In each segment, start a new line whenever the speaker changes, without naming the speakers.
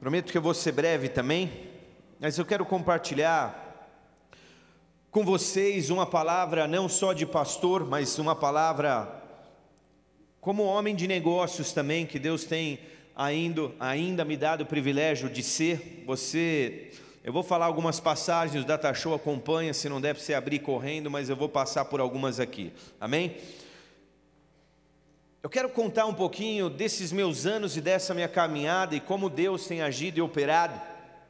Prometo que eu vou ser breve também, mas eu quero compartilhar com vocês uma palavra não só de pastor, mas uma palavra como homem de negócios também, que Deus tem ainda me dado o privilégio de ser. Eu vou falar algumas passagens, o Data Show acompanha, se não der para você abrir correndo, mas eu vou passar por algumas aqui, amém? Eu quero contar um pouquinho desses meus anos e dessa minha caminhada e como Deus tem agido e operado.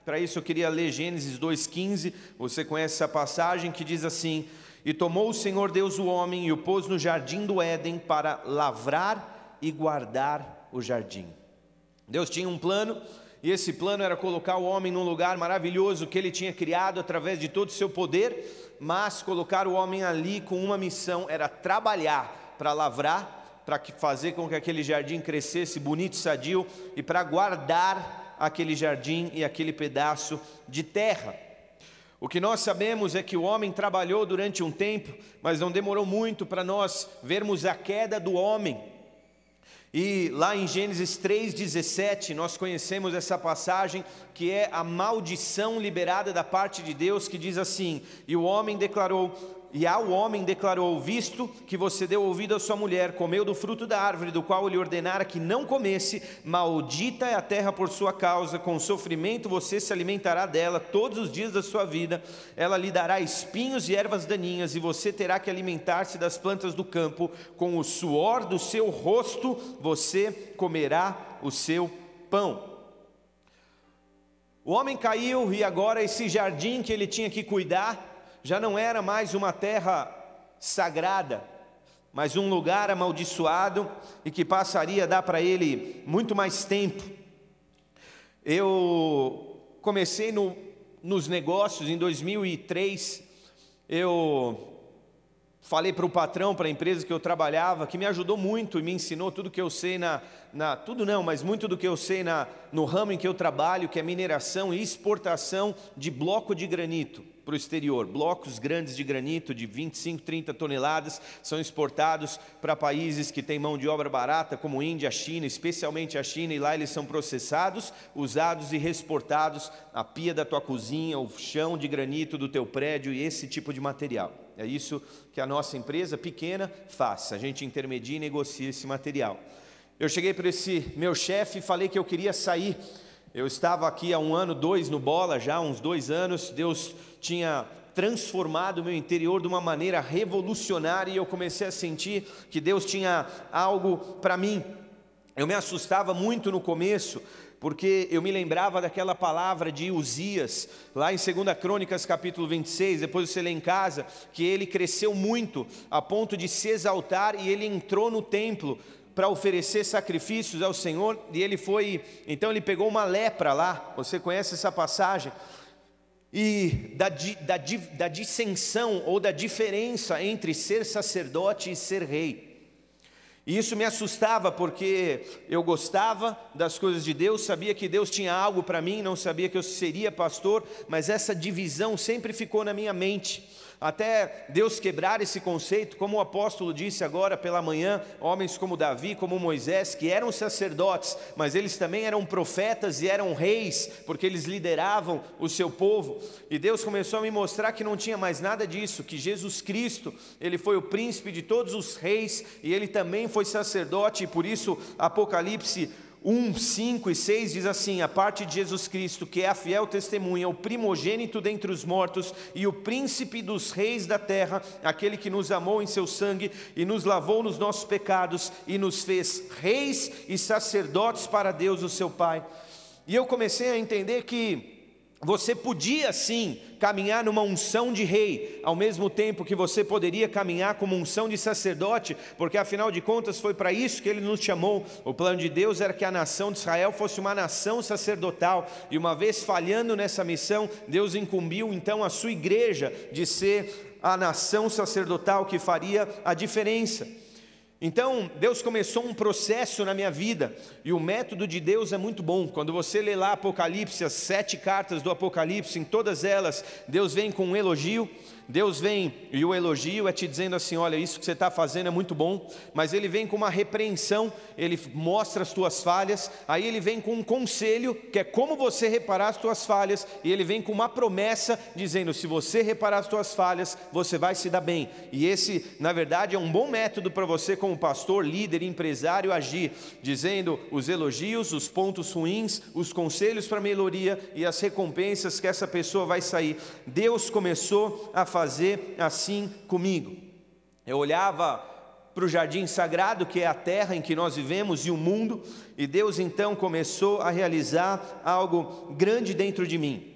Para isso eu queria ler Gênesis 2,15, você conhece essa passagem que diz assim: E tomou o Senhor Deus o homem e o pôs no jardim do Éden para lavrar e guardar o jardim. Deus tinha um plano, e esse plano era colocar o homem num lugar maravilhoso que ele tinha criado através de todo o seu poder, mas colocar o homem ali com uma missão, era trabalhar para lavrar, para fazer com que aquele jardim crescesse bonito, sadio, e para guardar aquele jardim e aquele pedaço de terra. O que nós sabemos é que o homem trabalhou durante um tempo, mas não demorou muito para nós vermos a queda do homem. E lá em Gênesis 3,17 nós conhecemos essa passagem, que é a maldição liberada da parte de Deus, que diz assim: ao homem declarou, visto que você deu ouvido à sua mulher, comeu do fruto da árvore do qual eu lhe ordenara que não comesse, maldita é a terra por sua causa, com sofrimento você se alimentará dela todos os dias da sua vida, ela lhe dará espinhos e ervas daninhas, e você terá que alimentar-se das plantas do campo, com o suor do seu rosto você comerá o seu pão. O homem caiu, e agora esse jardim que ele tinha que cuidar já não era mais uma terra sagrada, mas um lugar amaldiçoado, e que passaria a dar para ele muito mais tempo. Eu comecei nos negócios em 2003, eu falei para o patrão, para a empresa que eu trabalhava, que me ajudou muito e me ensinou tudo que eu sei mas muito do que eu sei no ramo em que eu trabalho, que é mineração e exportação de bloco de granito para o exterior. Blocos grandes de granito de 25, 30 toneladas são exportados para países que têm mão de obra barata, como Índia, China, especialmente a China, e lá eles são processados, usados e reexportados a pia da tua cozinha, o chão de granito do teu prédio e esse tipo de material. É isso que a nossa empresa pequena faz, a gente intermedia e negocia esse material. Eu cheguei para esse meu chefe e falei que eu queria sair. Eu estava aqui há 1 ano, 2 no Bola, já há uns 2 anos, Deus tinha transformado o meu interior de uma maneira revolucionária, e eu comecei a sentir que Deus tinha algo para mim. Eu me assustava muito no começo, porque eu me lembrava daquela palavra de Uzias, lá em 2 Crônicas capítulo 26, depois você lê em casa, que ele cresceu muito, a ponto de se exaltar, e ele entrou no templo para oferecer sacrifícios ao Senhor, e então ele pegou uma lepra lá, você conhece essa passagem, e da dissensão ou da diferença entre ser sacerdote e ser rei. E isso me assustava, porque eu gostava das coisas de Deus, sabia que Deus tinha algo para mim, não sabia que eu seria pastor, mas essa divisão sempre ficou na minha mente, até Deus quebrar esse conceito, como o apóstolo disse agora pela manhã, homens como Davi, como Moisés, que eram sacerdotes, mas eles também eram profetas e eram reis, porque eles lideravam o seu povo, e Deus começou a me mostrar que não tinha mais nada disso, que Jesus Cristo, ele foi o príncipe de todos os reis, e ele também foi sacerdote, e por isso Apocalipse 1, 5 e 6 diz assim: a parte de Jesus Cristo, que é a fiel testemunha, o primogênito dentre os mortos e o príncipe dos reis da terra, aquele que nos amou em seu sangue e nos lavou nos nossos pecados e nos fez reis e sacerdotes para Deus o seu Pai. E eu comecei a entender que você podia sim caminhar numa unção de rei, ao mesmo tempo que você poderia caminhar como unção de sacerdote, porque afinal de contas foi para isso que ele nos chamou. O plano de Deus era que a nação de Israel fosse uma nação sacerdotal, e uma vez falhando nessa missão, Deus incumbiu então a sua igreja de ser a nação sacerdotal que faria a diferença. Então Deus começou um processo na minha vida, e o método de Deus é muito bom. Quando você lê lá Apocalipse, as 7 cartas do Apocalipse, em todas elas Deus vem com um elogio, Deus vem e o elogio é te dizendo assim: olha, isso que você está fazendo é muito bom, mas Ele vem com uma repreensão, Ele mostra as tuas falhas, aí Ele vem com um conselho, que é como você reparar as tuas falhas, e Ele vem com uma promessa, dizendo: se você reparar as tuas falhas, você vai se dar bem. E esse, na verdade, é um bom método para você como pastor, líder, empresário, agir, dizendo os elogios, os pontos ruins, os conselhos para melhoria e as recompensas que essa pessoa vai sair. Deus começou a fazer assim comigo. Eu olhava para o jardim sagrado, que é a terra em que nós vivemos e o mundo, e Deus então começou a realizar algo grande dentro de mim.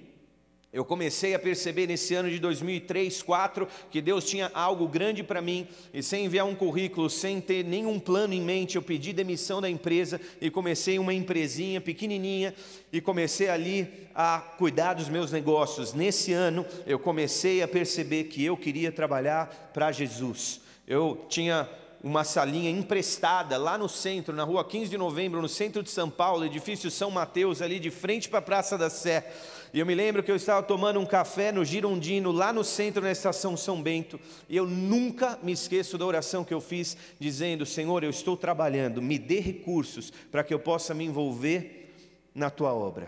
Eu comecei a perceber nesse ano de 2003, 2004, que Deus tinha algo grande para mim, e sem enviar um currículo, sem ter nenhum plano em mente, eu pedi demissão da empresa e comecei uma empresinha pequenininha e comecei ali a cuidar dos meus negócios. Nesse ano eu comecei a perceber que eu queria trabalhar para Jesus. Eu tinha uma salinha emprestada lá no centro, na rua 15 de novembro, no centro de São Paulo, edifício São Mateus, ali de frente para a Praça da Sé. E eu me lembro que eu estava tomando um café no Girondino, lá no centro, na estação São Bento, e eu nunca me esqueço da oração que eu fiz, dizendo: Senhor, eu estou trabalhando, me dê recursos para que eu possa me envolver na Tua obra.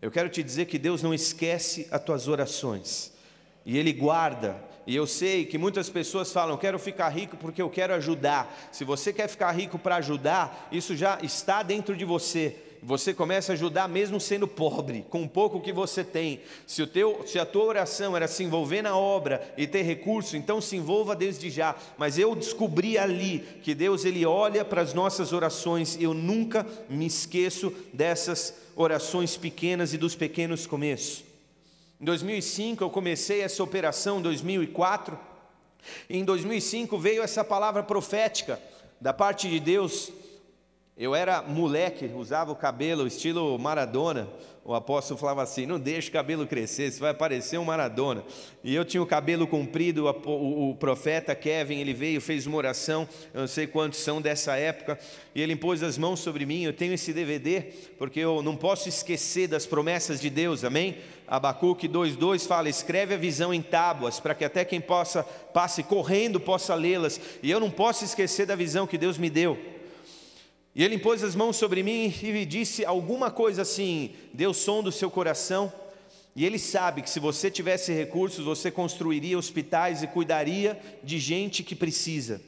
Eu quero te dizer que Deus não esquece as tuas orações, e Ele guarda. E eu sei que muitas pessoas falam: quero ficar rico porque eu quero ajudar. Se você quer ficar rico para ajudar, isso já está dentro de você. Você começa a ajudar mesmo sendo pobre, com o pouco que você tem. Se a tua oração era se envolver na obra e ter recurso, então se envolva desde já. Mas eu descobri ali que Deus, Ele olha para as nossas orações, e eu nunca me esqueço dessas orações pequenas e dos pequenos começos. Em 2005 eu comecei essa operação, em 2004, e em 2005 veio essa palavra profética da parte de Deus. Eu era moleque, usava o cabelo estilo Maradona. O apóstolo falava assim: não deixe o cabelo crescer, você vai parecer um Maradona. E eu tinha o cabelo comprido. O profeta Kevin, ele veio, fez uma oração, eu não sei quantos são dessa época, e ele impôs as mãos sobre mim. Eu tenho esse DVD, porque eu não posso esquecer das promessas de Deus, amém? Abacuque 2:2 fala: escreve a visão em tábuas, para que até quem passe correndo possa lê-las. E eu não posso esquecer da visão que Deus me deu. E Ele impôs as mãos sobre mim e me disse alguma coisa assim: Deus sonda o seu coração, e Ele sabe que se você tivesse recursos, você construiria hospitais e cuidaria de gente que precisa.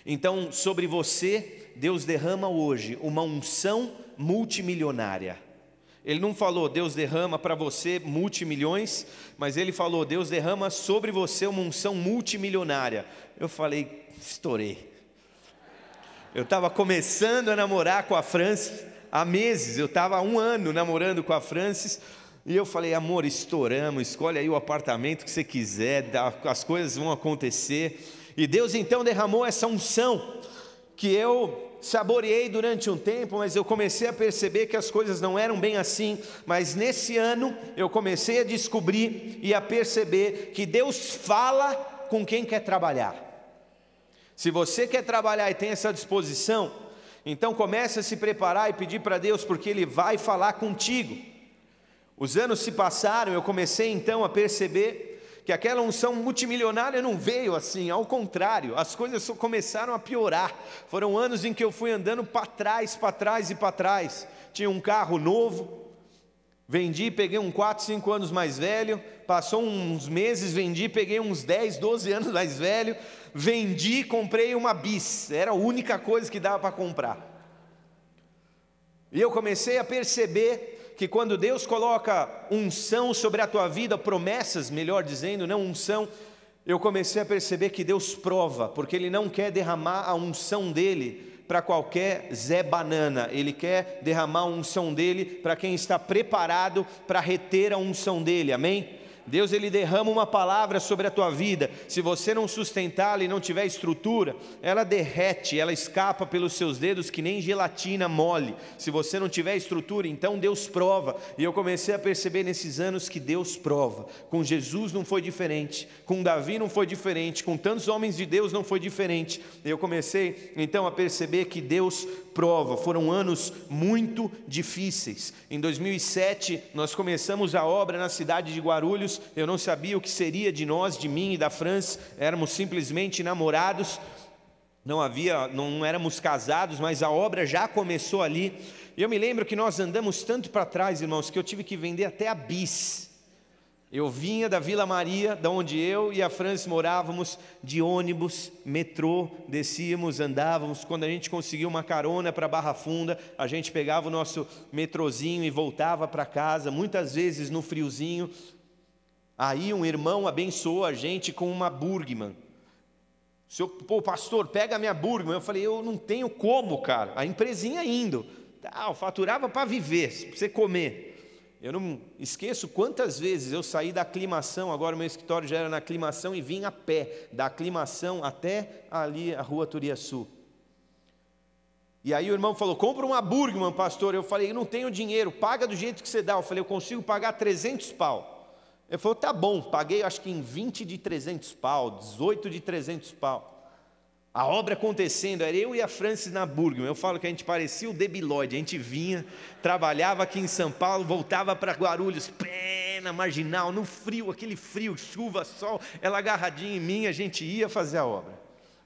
Então, sobre você, Deus derrama hoje uma unção multimilionária. Ele não falou: Deus derrama para você multimilhões, mas Ele falou: Deus derrama sobre você uma unção multimilionária. Eu falei: estourei. Eu estava começando a namorar com a Francis há meses, eu estava há 1 ano namorando com a Francis, e eu falei: amor, estouramos, escolhe aí o apartamento que você quiser, as coisas vão acontecer. E Deus então derramou essa unção, que eu saboreei durante um tempo, mas eu comecei a perceber que as coisas não eram bem assim. Mas nesse ano eu comecei a descobrir e a perceber que Deus fala com quem quer trabalhar. Se você quer trabalhar e tem essa disposição, então comece a se preparar e pedir para Deus, porque Ele vai falar contigo. Os anos se passaram, eu comecei então a perceber que aquela unção multimilionária não veio assim, ao contrário, as coisas só começaram a piorar. Foram anos em que eu fui andando para trás e para trás. Tinha um carro novo, vendi, peguei um 4, 5 anos mais velho, passou uns meses, vendi, peguei uns 10, 12 anos mais velho, vendi, comprei uma bis, era a única coisa que dava para comprar. E eu comecei a perceber que quando Deus coloca unção sobre a tua vida, promessas, melhor dizendo, não unção, eu comecei a perceber que Deus prova, porque Ele não quer derramar a unção dEle para qualquer Zé Banana. Ele quer derramar a unção dEle para quem está preparado para reter a unção dEle, amém? Deus, Ele derrama uma palavra sobre a tua vida. Se você não sustentá-la e não tiver estrutura, ela derrete, ela escapa pelos seus dedos que nem gelatina mole. Se você não tiver estrutura, então Deus prova. E eu comecei a perceber nesses anos que Deus prova. Com Jesus não foi diferente, com Davi não foi diferente, com tantos homens de Deus não foi diferente. Eu comecei então a perceber que Deus prova. Foram anos muito difíceis. Em 2007 nós começamos a obra na cidade de Guarulhos, Guarulhos, eu não sabia o que seria de nós, de mim e da França, éramos simplesmente namorados, não éramos casados, mas a obra já começou ali. E eu me lembro que nós andamos tanto para trás, irmãos, que eu tive que vender até a bis. Eu vinha da Vila Maria, da onde eu e a França morávamos, de ônibus, metrô, descíamos, andávamos. Quando a gente conseguiu uma carona para Barra Funda, a gente pegava o nosso metrozinho e voltava para casa, muitas vezes no friozinho. Aí um irmão abençoou a gente com uma Burgman. Pô, pastor, pega a minha Burgman. Eu falei, eu não tenho como, cara. A empresinha indo. Eu faturava para viver, para você comer. Eu não esqueço quantas vezes eu saí da aclimação, agora o meu escritório já era na aclimação, e vim a pé, da aclimação até ali a rua Turiaçu. E aí o irmão falou, compra uma Burgman, pastor. Eu falei, eu não tenho dinheiro, paga do jeito que você dá. Eu falei, eu consigo pagar 300 pau. Ele falou, tá bom, paguei acho que em 20 de 300 pau, 18 de 300 pau. A obra acontecendo, era eu e a Francis na Burgman. Eu falo que a gente parecia o debilóide, a gente vinha, trabalhava aqui em São Paulo, voltava para Guarulhos, na marginal, no frio, aquele frio, chuva, sol, ela agarradinha em mim, a gente ia fazer a obra.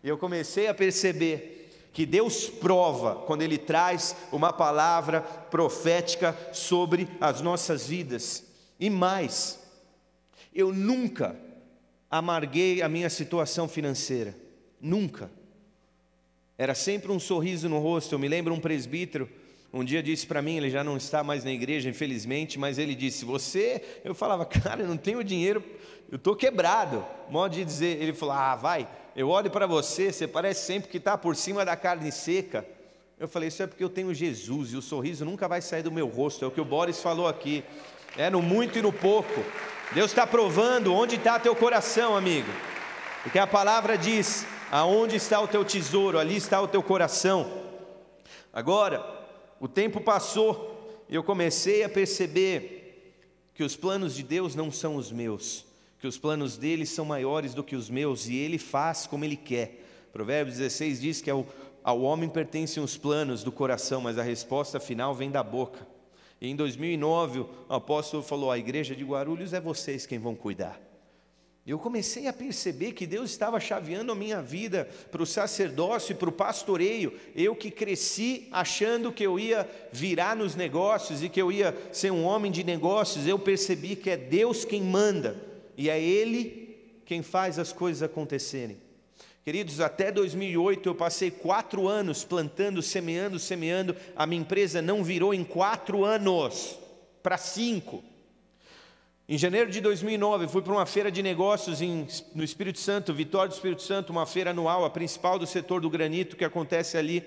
E eu comecei a perceber que Deus prova quando Ele traz uma palavra profética sobre as nossas vidas. E mais, eu nunca amarguei a minha situação financeira, nunca. Era sempre um sorriso no rosto. Eu me lembro um presbítero, um dia disse para mim, ele já não está mais na igreja, infelizmente, mas ele disse, eu falava, cara, eu não tenho dinheiro, eu estou quebrado, modo de dizer. Ele falou, vai, eu olho para você, você parece sempre que está por cima da carne seca. Eu falei, isso é porque eu tenho Jesus, e o sorriso nunca vai sair do meu rosto, é o que o Boris falou aqui, é no muito e no pouco. Deus está provando onde está teu coração, amigo, porque a palavra diz, aonde está o teu tesouro, ali está o teu coração. Agora, o tempo passou e eu comecei a perceber que os planos de Deus não são os meus, que os planos dele são maiores do que os meus, e ele faz como ele quer. Provérbios 16 diz que ao homem pertencem os planos do coração, mas a resposta final vem da boca. E em 2009 o apóstolo falou, a igreja de Guarulhos é vocês quem vão cuidar. Eu comecei a perceber que Deus estava chaveando a minha vida para o sacerdócio e para o pastoreio. Eu que cresci achando que eu ia virar nos negócios e que eu ia ser um homem de negócios, eu percebi que é Deus quem manda e é Ele quem faz as coisas acontecerem. Queridos, até 2008 eu passei 4 anos plantando, semeando, a minha empresa não virou em 4 anos para 5. Em janeiro de 2009, fui para uma feira de negócios no Espírito Santo, Vitória do Espírito Santo, uma feira anual, a principal do setor do granito que acontece ali.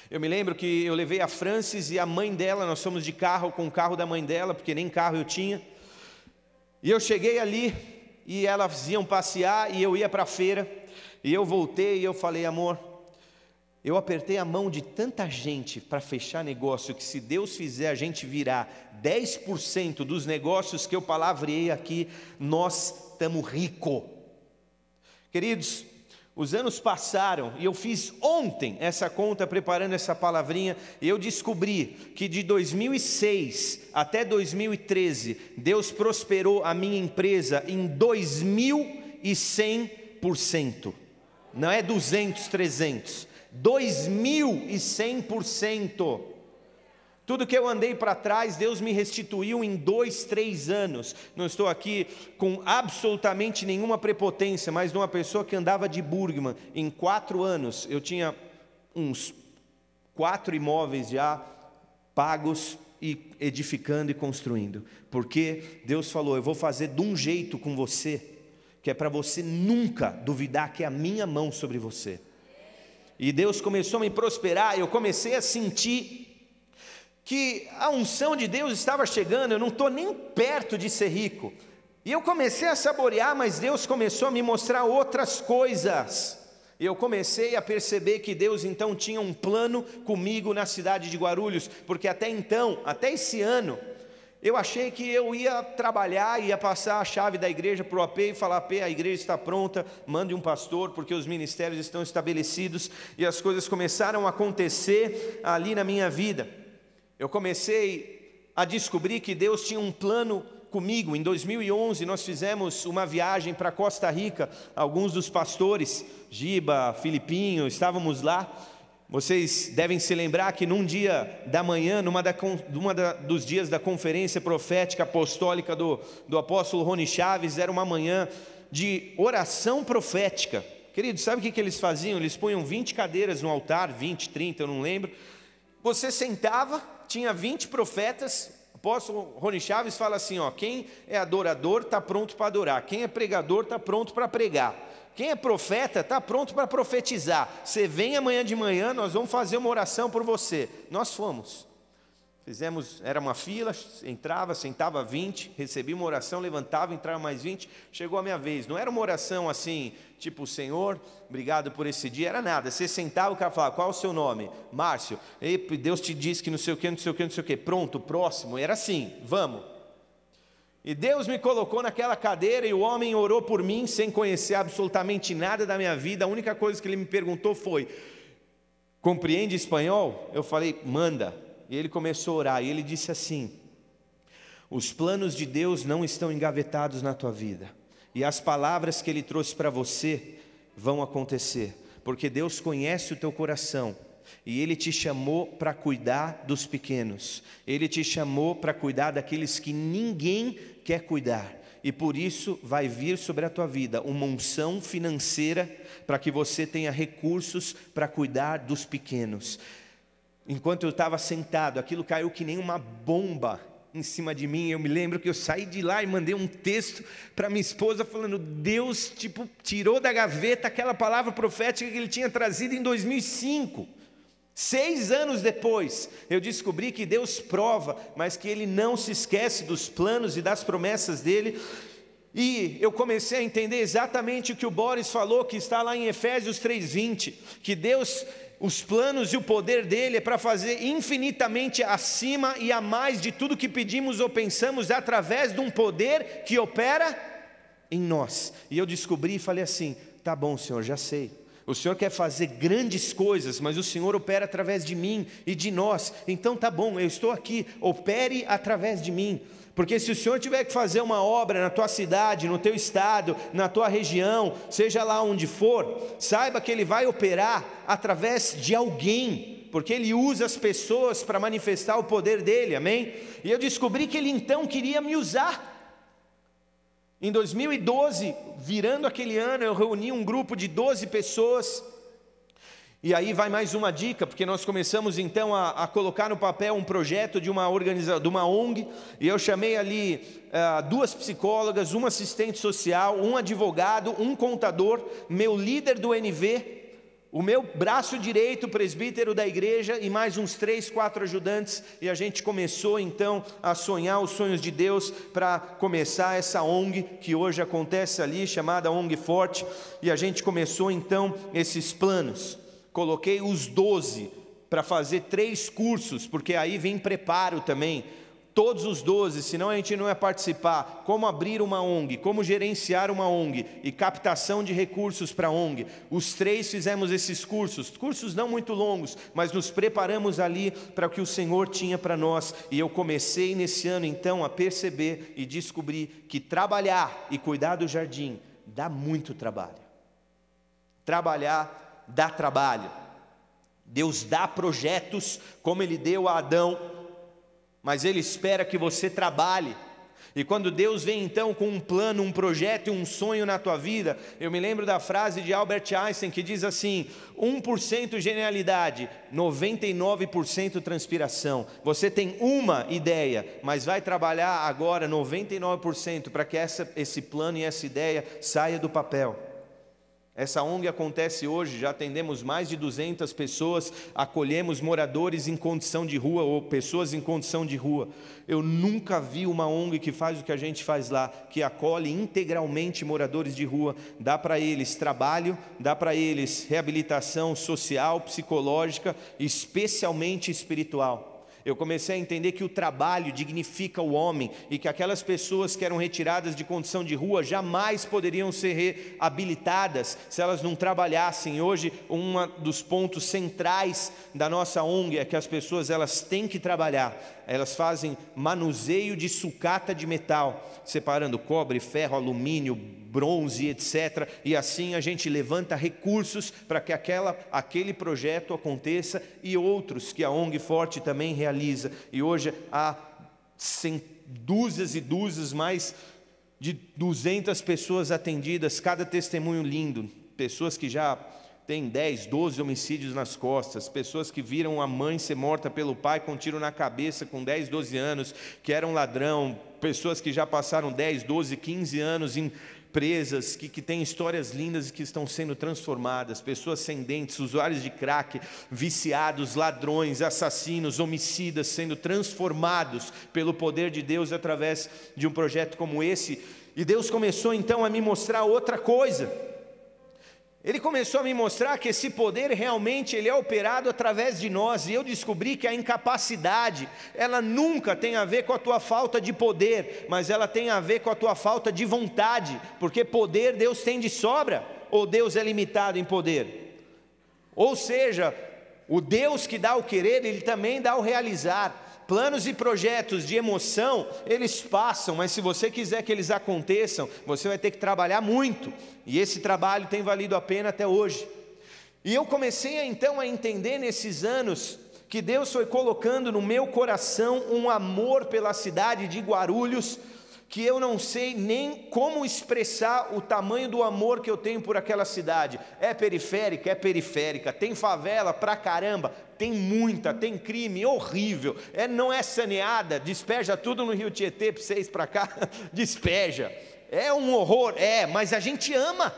Eu me lembro que eu levei a Francis e a mãe dela, nós fomos de carro com o carro da mãe dela, porque nem carro eu tinha. E eu cheguei ali e elas iam passear e eu ia para a feira. E eu voltei e eu falei, amor, eu apertei a mão de tanta gente para fechar negócio, que se Deus fizer a gente virar 10% dos negócios que eu palavreei aqui, nós estamos ricos. Queridos, os anos passaram e eu fiz ontem essa conta, preparando essa palavrinha, e eu descobri que de 2006 até 2013, Deus prosperou a minha empresa em 2100%. Não é 200, 300, 2100%. Tudo que eu andei para trás, Deus me restituiu em 2, 3 anos. Não estou aqui com absolutamente nenhuma prepotência, mas de uma pessoa que andava de Burgman. Em 4 anos, eu tinha uns 4 imóveis já pagos e edificando e construindo. Porque Deus falou, eu vou fazer de um jeito com você, que é para você nunca duvidar que é a minha mão sobre você. E Deus começou a me prosperar, eu comecei a sentir que a unção de Deus estava chegando, eu não estou nem perto de ser rico. E eu comecei a saborear, mas Deus começou a me mostrar outras coisas. E eu comecei a perceber que Deus então tinha um plano comigo na cidade de Guarulhos, porque até então, até esse ano, eu achei que eu ia trabalhar, ia passar a chave da igreja para o AP e falar, AP, a igreja está pronta, mande um pastor, porque os ministérios estão estabelecidos, e as coisas começaram a acontecer ali na minha vida. Eu comecei a descobrir que Deus tinha um plano comigo. Em 2011 nós fizemos uma viagem para Costa Rica, alguns dos pastores, Giba, Filipinho, estávamos lá. Vocês devem se lembrar que num dia da manhã, dos dias da conferência profética apostólica do apóstolo Rony Chaves, era uma manhã de oração profética. Queridos, sabe o que eles faziam? Eles punham 20 cadeiras no altar, 20, 30, eu não lembro. Você sentava, tinha 20 profetas. O apóstolo Rony Chaves fala assim, quem é adorador está pronto para adorar, quem é pregador está pronto para pregar. Quem é profeta está pronto para profetizar. Você vem amanhã de manhã, nós vamos fazer uma oração por você. Nós fomos. Fizemos, era uma fila, entrava, sentava 20, recebia uma oração, levantava, entrava mais 20, chegou a minha vez. Não era uma oração assim, tipo, Senhor, obrigado por esse dia, era nada. Você sentava, o cara falava, qual é o seu nome? Márcio. Ei, Deus te disse que não sei o que, não sei o que, não sei o que. Pronto, próximo. Era assim, vamos. E Deus me colocou naquela cadeira e o homem orou por mim sem conhecer absolutamente nada da minha vida. A única coisa que ele me perguntou foi, compreende espanhol? Eu falei, manda. E ele começou a orar e ele disse assim, os planos de Deus não estão engavetados na tua vida. E as palavras que Ele trouxe para você vão acontecer. Porque Deus conhece o teu coração. E Ele te chamou para cuidar dos pequenos. Ele te chamou para cuidar daqueles que ninguém quer cuidar. E por isso vai vir sobre a tua vida uma unção financeira para que você tenha recursos para cuidar dos pequenos. Enquanto eu estava sentado, aquilo caiu que nem uma bomba em cima de mim. Eu me lembro que eu saí de lá e mandei um texto para minha esposa falando, Deus tirou da gaveta aquela palavra profética que Ele tinha trazido em 2005. 6 anos depois, eu descobri que Deus prova, mas que Ele não se esquece dos planos e das promessas dEle. E eu comecei a entender exatamente o que o Boris falou, que está lá em Efésios 3:20, que Deus, os planos e o poder dEle é para fazer infinitamente acima e a mais de tudo que pedimos ou pensamos, através de um poder que opera em nós. E eu descobri e falei assim, tá bom, Senhor, já sei. O Senhor quer fazer grandes coisas, mas o Senhor opera através de mim e de nós. Então tá bom, eu estou aqui, opere através de mim. Porque se o Senhor tiver que fazer uma obra na tua cidade, no teu estado, na tua região, seja lá onde for, saiba que Ele vai operar através de alguém, porque Ele usa as pessoas para manifestar o poder dEle, amém? E eu descobri que Ele então queria me usar. Em 2012, virando aquele ano, eu reuni um grupo de 12 pessoas, e aí vai mais uma dica, porque nós começamos então a colocar no papel um projeto de uma ONG, e eu chamei ali 2 psicólogas, um assistente social, um advogado, um contador, meu líder do NV, o meu braço direito, presbítero da igreja, e mais uns 3, 4 ajudantes, e a gente começou então a sonhar os sonhos de Deus para começar essa ONG, que hoje acontece ali, chamada ONG Forte, e a gente começou então esses planos. Coloquei os 12 para fazer 3 cursos, porque aí vem preparo também. Todos os 12, senão a gente não ia participar. Como abrir uma ONG, como gerenciar uma ONG e captação de recursos para a ONG. Os 3 fizemos esses cursos não muito longos, mas nos preparamos ali para o que o Senhor tinha para nós. E eu comecei nesse ano então a perceber e descobrir que trabalhar e cuidar do jardim dá muito trabalho. Trabalhar dá trabalho. Deus dá projetos como Ele deu a Adão, mas Ele espera que você trabalhe. E quando Deus vem então com um plano, um projeto e um sonho na tua vida, eu me lembro da frase de Albert Einstein que diz assim, 1% genialidade, 99% transpiração. Você tem uma ideia, mas vai trabalhar agora 99% para que esse plano e essa ideia saia do papel. Essa ONG acontece hoje, já atendemos mais de 200 pessoas, acolhemos moradores em condição de rua ou pessoas em condição de rua. Eu nunca vi uma ONG que faz o que a gente faz lá, que acolhe integralmente moradores de rua, dá para eles trabalho, dá para eles reabilitação social, psicológica, especialmente espiritual. Eu comecei a entender que o trabalho dignifica o homem e que aquelas pessoas que eram retiradas de condição de rua jamais poderiam ser reabilitadas se elas não trabalhassem. Hoje, um dos pontos centrais da nossa ONG é que as pessoas elas têm que trabalhar. Elas fazem manuseio de sucata de metal, separando cobre, ferro, alumínio, bronze, etc. E assim a gente levanta recursos para que aquele projeto aconteça e outros que a ONG Forte também realiza. E hoje há dúzias e dúzias, mais de 200 pessoas atendidas, cada testemunho lindo, pessoas que já têm 10, 12 homicídios nas costas, pessoas que viram a mãe ser morta pelo pai com um tiro na cabeça com 10, 12 anos, que era um ladrão, pessoas que já passaram 10, 12, 15 anos em presas, que têm histórias lindas e que estão sendo transformadas, pessoas sem dentes, usuários de crack, viciados, ladrões, assassinos, homicidas, sendo transformados pelo poder de Deus através de um projeto como esse. E Deus começou então a me mostrar outra coisa. Ele começou a me mostrar que esse poder realmente ele é operado através de nós. E eu descobri que a incapacidade, ela nunca tem a ver com a tua falta de poder, mas ela tem a ver com a tua falta de vontade. Porque poder Deus tem de sobra, ou Deus é limitado em poder? Ou seja, o Deus que dá o querer, Ele também dá o realizar. Planos e projetos de emoção, eles passam, mas se você quiser que eles aconteçam, você vai ter que trabalhar muito, e esse trabalho tem valido a pena até hoje. E eu comecei então a entender nesses anos, que Deus foi colocando no meu coração um amor pela cidade de Guarulhos, que eu não sei nem como expressar o tamanho do amor que eu tenho por aquela cidade. É periférica, tem favela pra caramba, tem muita, tem crime horrível, não é saneada, despeja tudo no Rio Tietê para vocês para cá, despeja, é um horror, mas a gente ama.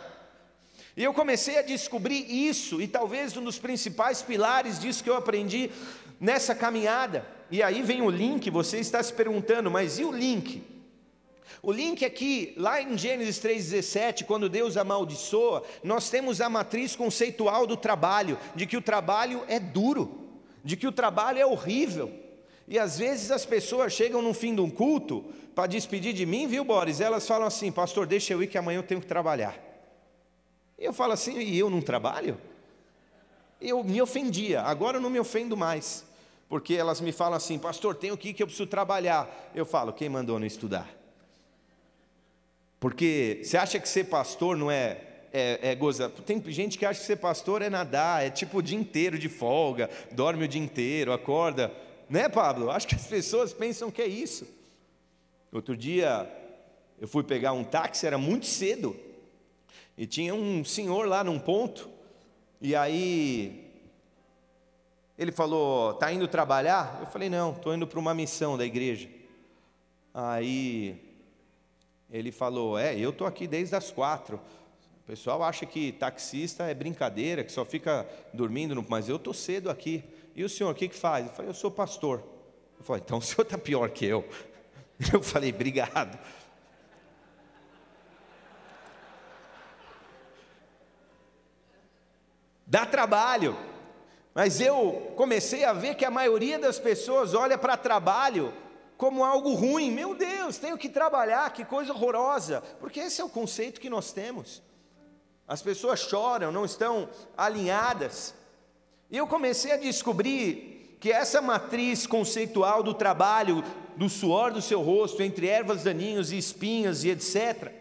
E eu comecei a descobrir isso, e talvez um dos principais pilares disso que eu aprendi nessa caminhada. E aí vem o link, você está se perguntando, mas e o link? O link é que, lá em Gênesis 3,17, quando Deus amaldiçoa, nós temos a matriz conceitual do trabalho, de que o trabalho é duro, de que o trabalho é horrível. E às vezes as pessoas chegam no fim de um culto, para despedir de mim, viu, Boris? Elas falam assim: pastor, deixa eu ir que amanhã eu tenho que trabalhar. E eu falo assim: e eu não trabalho? Eu me ofendia, agora eu não me ofendo mais, porque elas me falam assim: pastor, tenho que ir que eu preciso trabalhar. Eu falo: quem mandou não estudar? Porque você acha que ser pastor não é gozar? Tem gente que acha que ser pastor é nadar, é tipo o dia inteiro de folga, dorme o dia inteiro, acorda, né, Pablo? Acho que as pessoas pensam que é isso. Outro dia eu fui pegar um táxi, era muito cedo, e tinha um senhor lá num ponto, e aí ele falou: está indo trabalhar? Eu falei: não, estou indo para uma missão da igreja. Aí ele falou: eu estou aqui desde as 4. O pessoal acha que taxista é brincadeira, que só fica dormindo, mas eu estou cedo aqui. E o senhor, o que faz? Eu falei: eu sou pastor. Eu falei: então o senhor está pior que eu. Eu falei: obrigado. Dá trabalho, mas eu comecei a ver que a maioria das pessoas olha para trabalho como algo ruim. Meu Deus, tenho que trabalhar, que coisa horrorosa, porque esse é o conceito que nós temos. As pessoas choram, não estão alinhadas, e eu comecei a descobrir que essa matriz conceitual do trabalho, do suor do seu rosto, entre ervas daninhas e espinhas e etc.,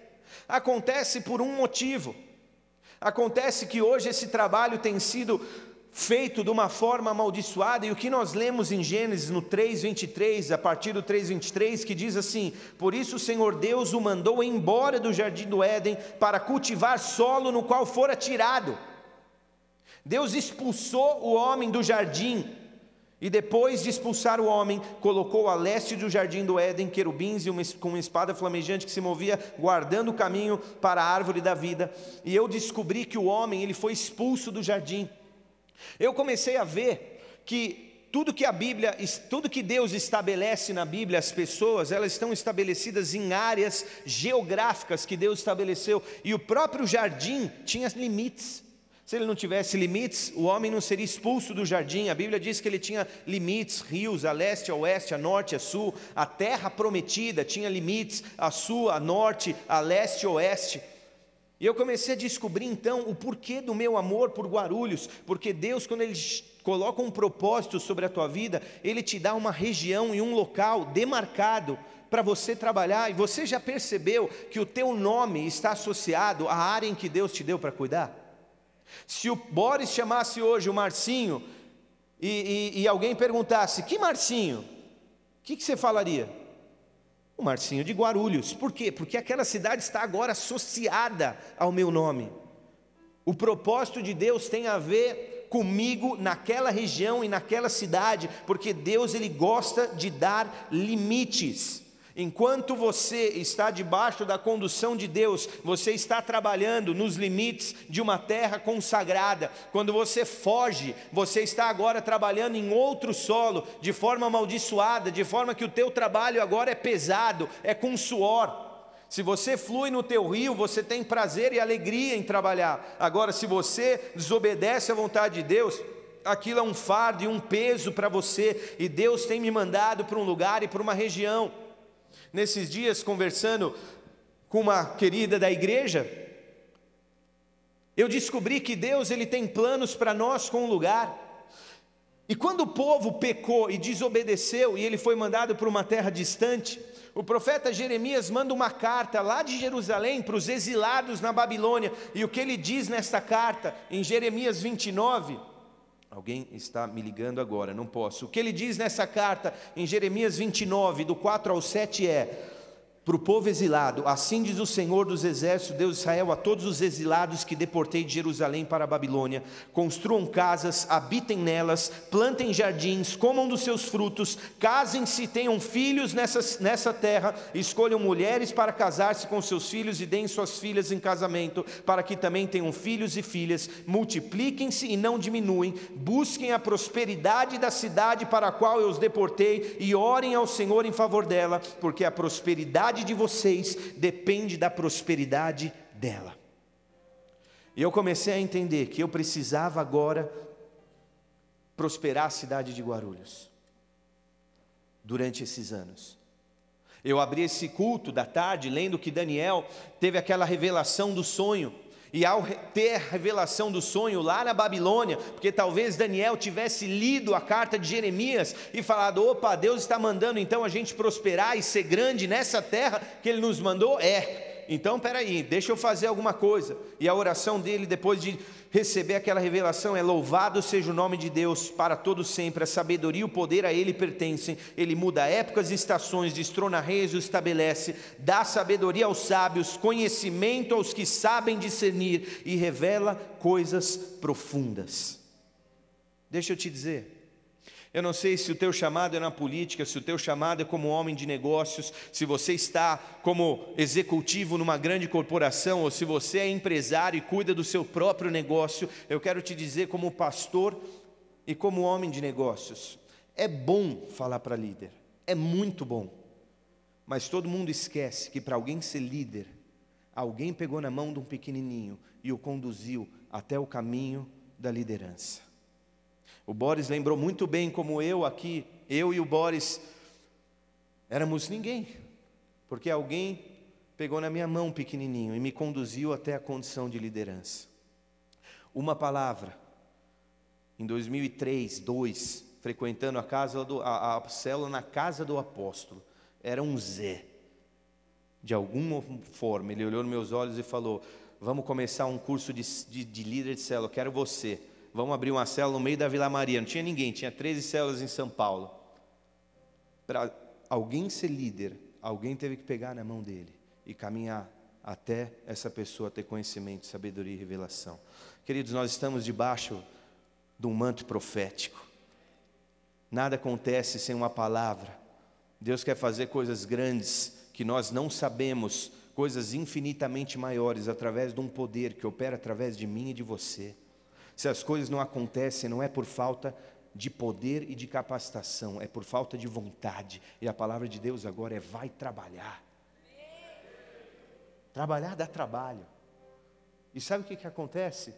acontece por um motivo. Acontece que hoje esse trabalho tem sido feito de uma forma amaldiçoada, e o que nós lemos em Gênesis no 3:23, a partir do 3:23, que diz assim: por isso o Senhor Deus o mandou embora do jardim do Éden para cultivar solo no qual fora tirado. Deus expulsou o homem do jardim, e depois de expulsar o homem, colocou a leste do jardim do Éden querubins com uma espada flamejante que se movia, guardando o caminho para a árvore da vida. E eu descobri que o homem ele foi expulso do jardim. Eu comecei a ver que tudo que Deus estabelece na Bíblia, as pessoas, elas estão estabelecidas em áreas geográficas que Deus estabeleceu, e o próprio jardim tinha limites. Se ele não tivesse limites, o homem não seria expulso do jardim. A Bíblia diz que ele tinha limites, rios, a leste, a oeste, a norte, a sul. A terra prometida tinha limites, a sul, a norte, a leste e oeste. E eu comecei a descobrir então o porquê do meu amor por Guarulhos. Porque Deus, quando Ele coloca um propósito sobre a tua vida, Ele te dá uma região e um local demarcado para você trabalhar. E você já percebeu que o teu nome está associado à área em que Deus te deu para cuidar? Se o Boris chamasse hoje o Marcinho e alguém perguntasse: que Marcinho? O que você falaria? O Marcinho de Guarulhos. Por quê? Porque aquela cidade está agora associada ao meu nome. O propósito de Deus tem a ver comigo naquela região e naquela cidade, porque Deus, Ele gosta de dar limites. Enquanto você está debaixo da condução de Deus, você está trabalhando nos limites de uma terra consagrada. Quando você foge, você está agora trabalhando em outro solo, de forma amaldiçoada, de forma que o teu trabalho agora é pesado, é com suor. Se você flui no teu rio, você tem prazer e alegria em trabalhar. Agora, se você desobedece à vontade de Deus, aquilo é um fardo e um peso para você. E Deus tem me mandado para um lugar e para uma região. Nesses dias, conversando com uma querida da igreja, eu descobri que Deus, Ele tem planos para nós com um lugar. E quando o povo pecou e desobedeceu, e ele foi mandado para uma terra distante, o profeta Jeremias manda uma carta lá de Jerusalém para os exilados na Babilônia. E o que ele diz nesta carta, em Jeremias 29... Alguém está me ligando agora, não posso. O que ele diz nessa carta, em Jeremias 29, do 4 ao 7 é: para o povo exilado, assim diz o Senhor dos exércitos, Deus de Israel, a todos os exilados que deportei de Jerusalém para a Babilônia: construam casas, habitem nelas, plantem jardins, comam dos seus frutos, casem-se, tenham filhos nessa terra, escolham mulheres para casar-se com seus filhos e deem suas filhas em casamento, para que também tenham filhos e filhas, multipliquem-se e não diminuem, busquem a prosperidade da cidade para a qual eu os deportei e orem ao Senhor em favor dela, porque a prosperidade de vocês depende da prosperidade dela. E eu comecei a entender que eu precisava agora prosperar a cidade de Guarulhos durante esses anos. Eu abri esse culto da tarde lendo que Daniel teve aquela revelação do sonho. E ao ter a revelação do sonho lá na Babilônia, porque talvez Daniel tivesse lido a carta de Jeremias e falado: opa, Deus está mandando então a gente prosperar e ser grande nessa terra que Ele nos mandou? Então peraí, deixa eu fazer alguma coisa. E a oração dele depois de receber aquela revelação é: louvado seja o nome de Deus para todo sempre, a sabedoria e o poder a Ele pertencem, Ele muda épocas e estações, destrona reis e os estabelece, dá sabedoria aos sábios, conhecimento aos que sabem discernir e revela coisas profundas. Deixa eu te dizer, eu não sei se o teu chamado é na política, se o teu chamado é como homem de negócios, se você está como executivo numa grande corporação, ou se você é empresário e cuida do seu próprio negócio. Eu quero te dizer, como pastor e como homem de negócios, é bom falar para líder, é muito bom, mas todo mundo esquece que para alguém ser líder, alguém pegou na mão de um pequenininho e o conduziu até o caminho da liderança. O Boris lembrou muito bem como eu e o Boris éramos ninguém, porque alguém pegou na minha mão pequenininho e me conduziu até a condição de liderança. Uma palavra, em 2003, 2002, frequentando a célula na casa do apóstolo, era um Zé. De alguma forma, ele olhou nos meus olhos e falou: vamos começar um curso de líder de célula, quero você. Vamos abrir uma célula no meio da Vila Maria. Não tinha ninguém, tinha 13 células em São Paulo. Para alguém ser líder, alguém teve que pegar na mão dele e caminhar até essa pessoa ter conhecimento, sabedoria e revelação. Queridos, nós estamos debaixo de um manto profético. Nada acontece sem uma palavra. Deus quer fazer coisas grandes que nós não sabemos, coisas infinitamente maiores, através de um poder que opera através de mim e de você. Se as coisas não acontecem, não é por falta de poder e de capacitação, é por falta de vontade. E a palavra de Deus agora é: vai trabalhar. Trabalhar dá trabalho. E sabe o que acontece?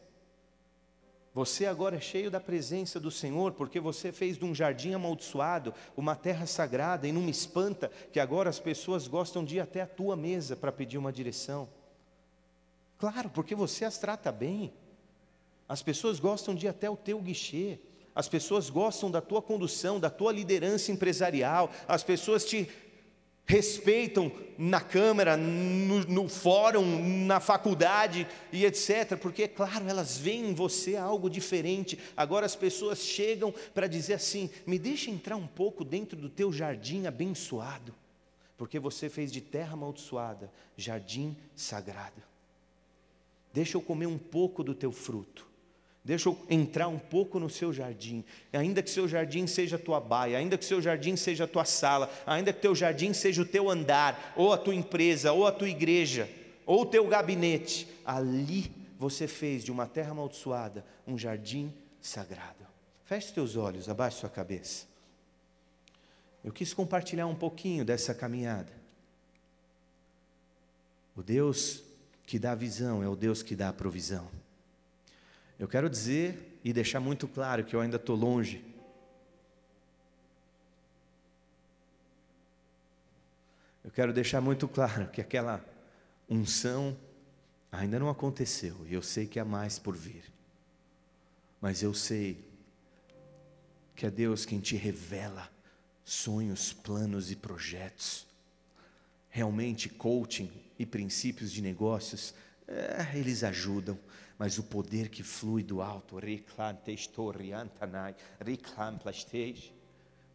Você agora é cheio da presença do Senhor, porque você fez de um jardim amaldiçoado uma terra sagrada, e não me espanta que agora as pessoas gostam de ir até a tua mesa para pedir uma direção. Claro, porque você as trata bem. As pessoas gostam de ir até o teu guichê. As pessoas gostam da tua condução, da tua liderança empresarial. As pessoas te respeitam na Câmara, no fórum, na faculdade e etc. Porque, claro, elas veem em você algo diferente. Agora as pessoas chegam para dizer assim: me deixa entrar um pouco dentro do teu jardim abençoado, porque você fez de terra amaldiçoada jardim sagrado. Deixa eu comer um pouco do teu fruto. Deixa eu entrar um pouco no seu jardim, ainda que seu jardim seja a tua baia, ainda que seu jardim seja a tua sala, ainda que teu jardim seja o teu andar, ou a tua empresa, ou a tua igreja, ou o teu gabinete. Ali você fez de uma terra amaldiçoada um jardim sagrado. Feche teus olhos, abaixe sua cabeça. Eu quis compartilhar um pouquinho dessa caminhada. O Deus que dá a visão é o Deus que dá a provisão. Eu quero dizer e deixar muito claro que eu ainda estou longe. Eu quero deixar muito claro que aquela unção ainda não aconteceu, e eu sei que há mais por vir. Mas eu sei que é Deus quem te revela sonhos, planos e projetos. Realmente, coaching e princípios de negócios, eles ajudam. Mas o poder que flui do alto,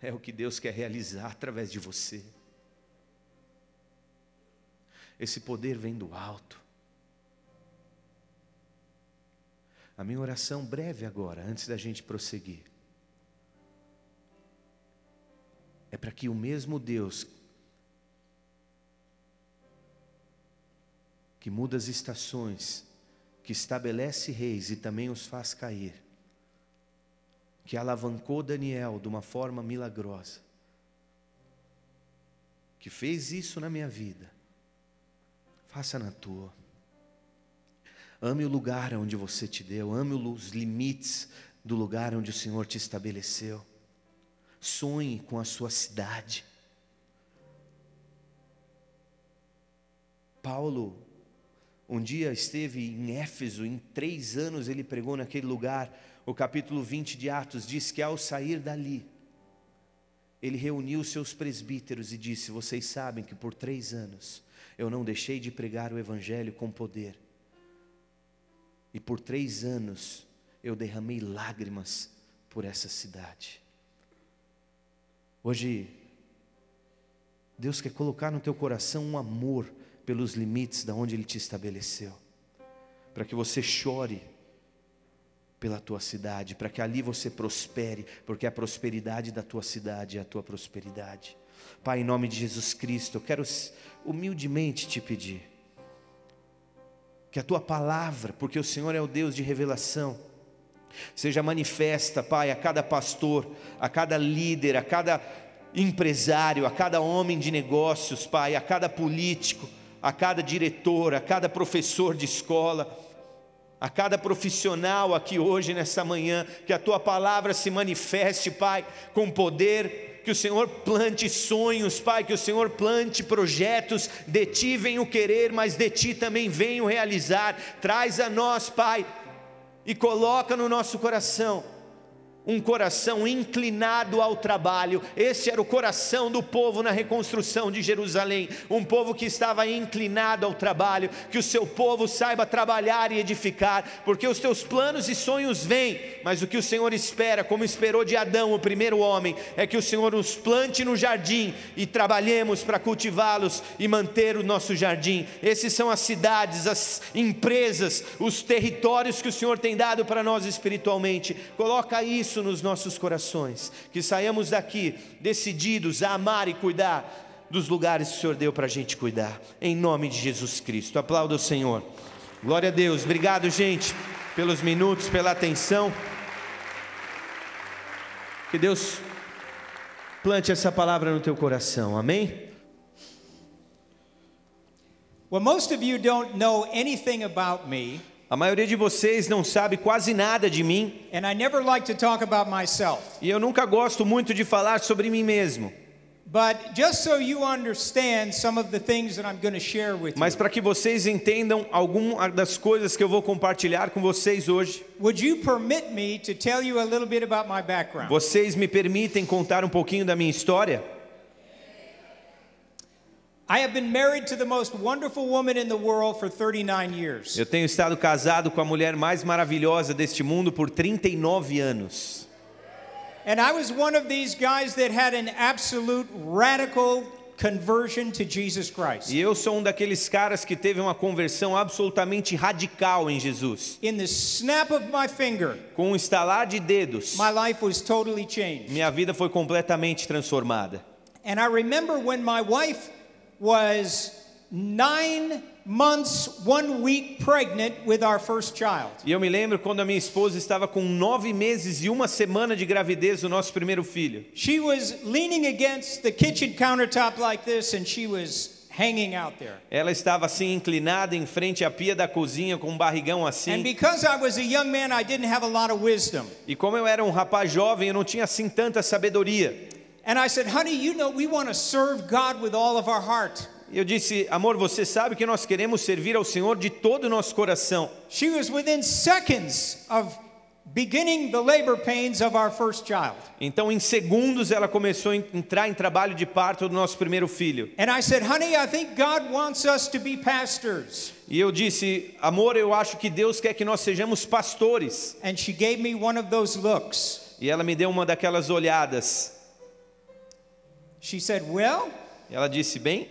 é o que Deus quer realizar através de você. Esse poder vem do alto. A minha oração breve agora, antes da gente prosseguir, é para que o mesmo Deus que muda as estações, que estabelece reis e também os faz cair, que alavancou Daniel de uma forma milagrosa, que fez isso na minha vida, faça na tua. Ame o lugar onde você te deu, ame os limites do lugar onde o Senhor te estabeleceu. Sonhe com a sua cidade. Paulo um dia esteve em Éfeso, em 3 anos ele pregou naquele lugar. O capítulo 20 de Atos diz que ao sair dali, ele reuniu seus presbíteros e disse: vocês sabem que por 3 anos eu não deixei de pregar o Evangelho com poder. E por 3 anos eu derramei lágrimas por essa cidade. Hoje, Deus quer colocar no teu coração um amor pelos limites da onde Ele te estabeleceu, para que você chore pela tua cidade, para que ali você prospere, porque a prosperidade da tua cidade é a tua prosperidade. Pai, em nome de Jesus Cristo, eu quero humildemente te pedir que a tua palavra, porque o Senhor é o Deus de revelação, seja manifesta, Pai, a cada pastor, a cada líder, a cada empresário, a cada homem de negócios, Pai, a cada político, a cada diretor, a cada professor de escola, a cada profissional aqui hoje, nessa manhã, que a tua palavra se manifeste, Pai, com poder, que o Senhor plante sonhos, Pai, que o Senhor plante projetos. De ti vem o querer, mas de ti também vem o realizar. Traz a nós, Pai, e coloca no nosso coração um coração inclinado ao trabalho. Esse era o coração do povo na reconstrução de Jerusalém, um povo que estava inclinado ao trabalho. Que o seu povo saiba trabalhar e edificar, porque os teus planos e sonhos vêm, mas o que o Senhor espera, como esperou de Adão, o primeiro homem, é que o Senhor nos plante no jardim e trabalhemos para cultivá-los e manter o nosso jardim. Esses são as cidades, as empresas, os territórios que o Senhor tem dado para nós espiritualmente. Coloca isso nos nossos corações, que saiamos daqui decididos a amar e cuidar dos lugares que o Senhor deu para a gente cuidar, em nome de Jesus Cristo. Aplauda o Senhor. Glória a Deus. Obrigado, gente, pelos minutos, pela atenção. Que Deus plante essa palavra no teu coração, amém?
Well, most of you don't know anything about me.
A maioria de vocês não sabe quase nada de mim.
And I never like to talk about myself.
E eu nunca gosto muito de falar sobre mim mesmo.
But just so you understand some of the things that I'm going to share with
Mas
you.
para que vocês entendam algumas das coisas que eu vou compartilhar com vocês hoje,
Would you permit me to tell you a little bit about my background?
vocês me permitem contar um pouquinho da minha história?
I have been married to the most wonderful woman in the world for 39 years.
Eu tenho estado casado com a mulher mais maravilhosa deste mundo por 39 anos.
And I was one of these guys that had an absolute radical conversion to Jesus Christ.
E eu sou daqueles caras que teve uma conversão absolutamente radical em Jesus.
In the snap of my finger,
Com um estalar de dedos,
my life was totally changed.
minha vida foi completamente transformada.
And I remember when my wife was 9 months, 1 week pregnant with our first child.
E eu me lembro quando a minha esposa estava com 9 meses e 1 semana de gravidez do nosso primeiro filho.
She was leaning against the kitchen countertop like this, and she was hanging out there.
Ela estava assim inclinada em frente à pia da cozinha com um barrigão
And
assim.
because I was a young man, I didn't have a lot of wisdom.
E como eu era um rapaz jovem, eu não tinha assim tanta sabedoria.
And I said, honey, you know, we want to serve God with all of our heart.
Eu disse, amor, você sabe que nós queremos servir ao Senhor de todo o nosso coração.
She was within seconds of beginning the labor pains of our first child.
Então, em segundos, ela começou a entrar em trabalho de parto do nosso primeiro filho.
And I said, honey, I think God wants us to be pastors.
E eu disse, amor, eu acho que Deus quer que nós sejamos pastores.
And she gave me one of those looks.
E ela me deu uma daquelas olhadas.
She said, well,
Ela disse, bem,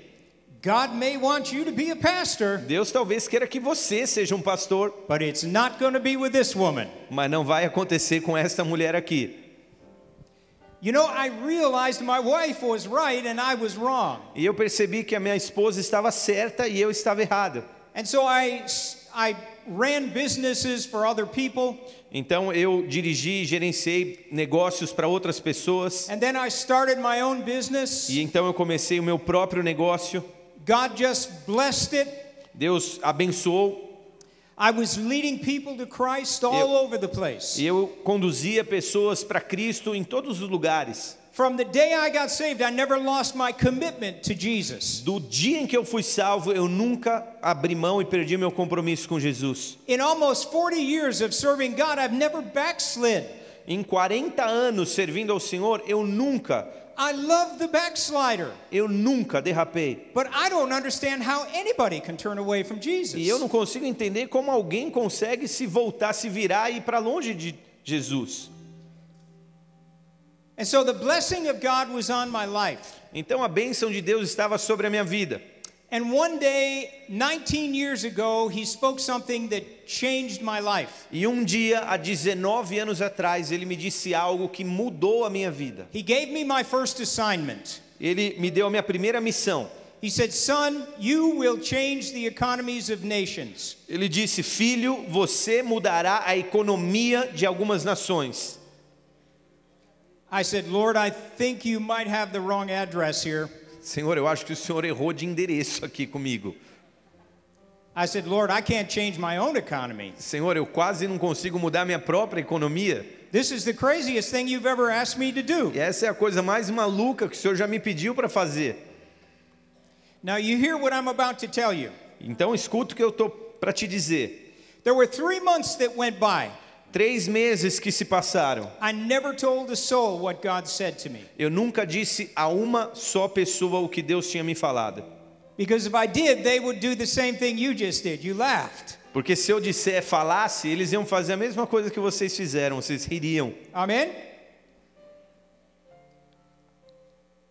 God may want you to be a pastor,
Deus talvez queira que você seja um pastor,
but it's not going to be with this woman.
mas não vai acontecer com esta mulher aqui.
You know, I realized my wife was right and I was wrong.
E eu percebi que a minha esposa estava certa e eu estava errado.
And so I ran businesses for other people.
Então eu dirigi e gerenciei negócios para outras pessoas.
And then I started my own business.
E então eu comecei o meu próprio negócio.
God just blessed it.
Deus abençoou.
I was leading people to Christ all over the place.
E eu conduzia pessoas para Cristo em todos os lugares.
From the day I got saved, I never lost my commitment to Jesus.
Do dia em que eu fui salvo, eu nunca abri mão e perdi meu compromisso com Jesus.
In almost 40 years of serving God, I've never backslid.
Em 40 anos servindo ao Senhor, eu nunca derrapei.
But I don't understand how anybody can turn away from Jesus.
E eu não consigo entender como alguém consegue se voltar, se virar e ir para longe de Jesus.
And so the blessing of God was on my life.
Então a bênção de Deus estava sobre a minha vida.
And one day, 19 years ago, he spoke something that changed my life.
E um dia, há 19 anos atrás, ele me disse algo que mudou a minha vida.
He gave me my first assignment.
Ele me deu a minha primeira missão.
He said, son, you will change the economies of nations.
Ele disse, filho, você mudará a economia de algumas nações.
I said, Lord, I think you might have the wrong address here.
Senhor, eu acho que o Senhor errou de endereço aqui comigo.
I said, Lord, I can't change my own economy.
Senhor, eu quase não consigo mudar minha própria economia.
This is the craziest thing you've ever asked me to do.
E essa é a coisa mais maluca que o Senhor já me pediu para fazer.
Now you hear what I'm about to tell you.
Então escuta o que eu estou para te dizer.
There were 3 months that went by.
3 meses que se passaram.
I never told a soul what God said to me.
Eu nunca disse a uma só pessoa o que Deus tinha me falado.
Because if I did, they would do the same thing you just did. You laughed.
Porque se eu disser, falasse, eles iam fazer a mesma coisa que vocês fizeram, vocês ririam.
Amen?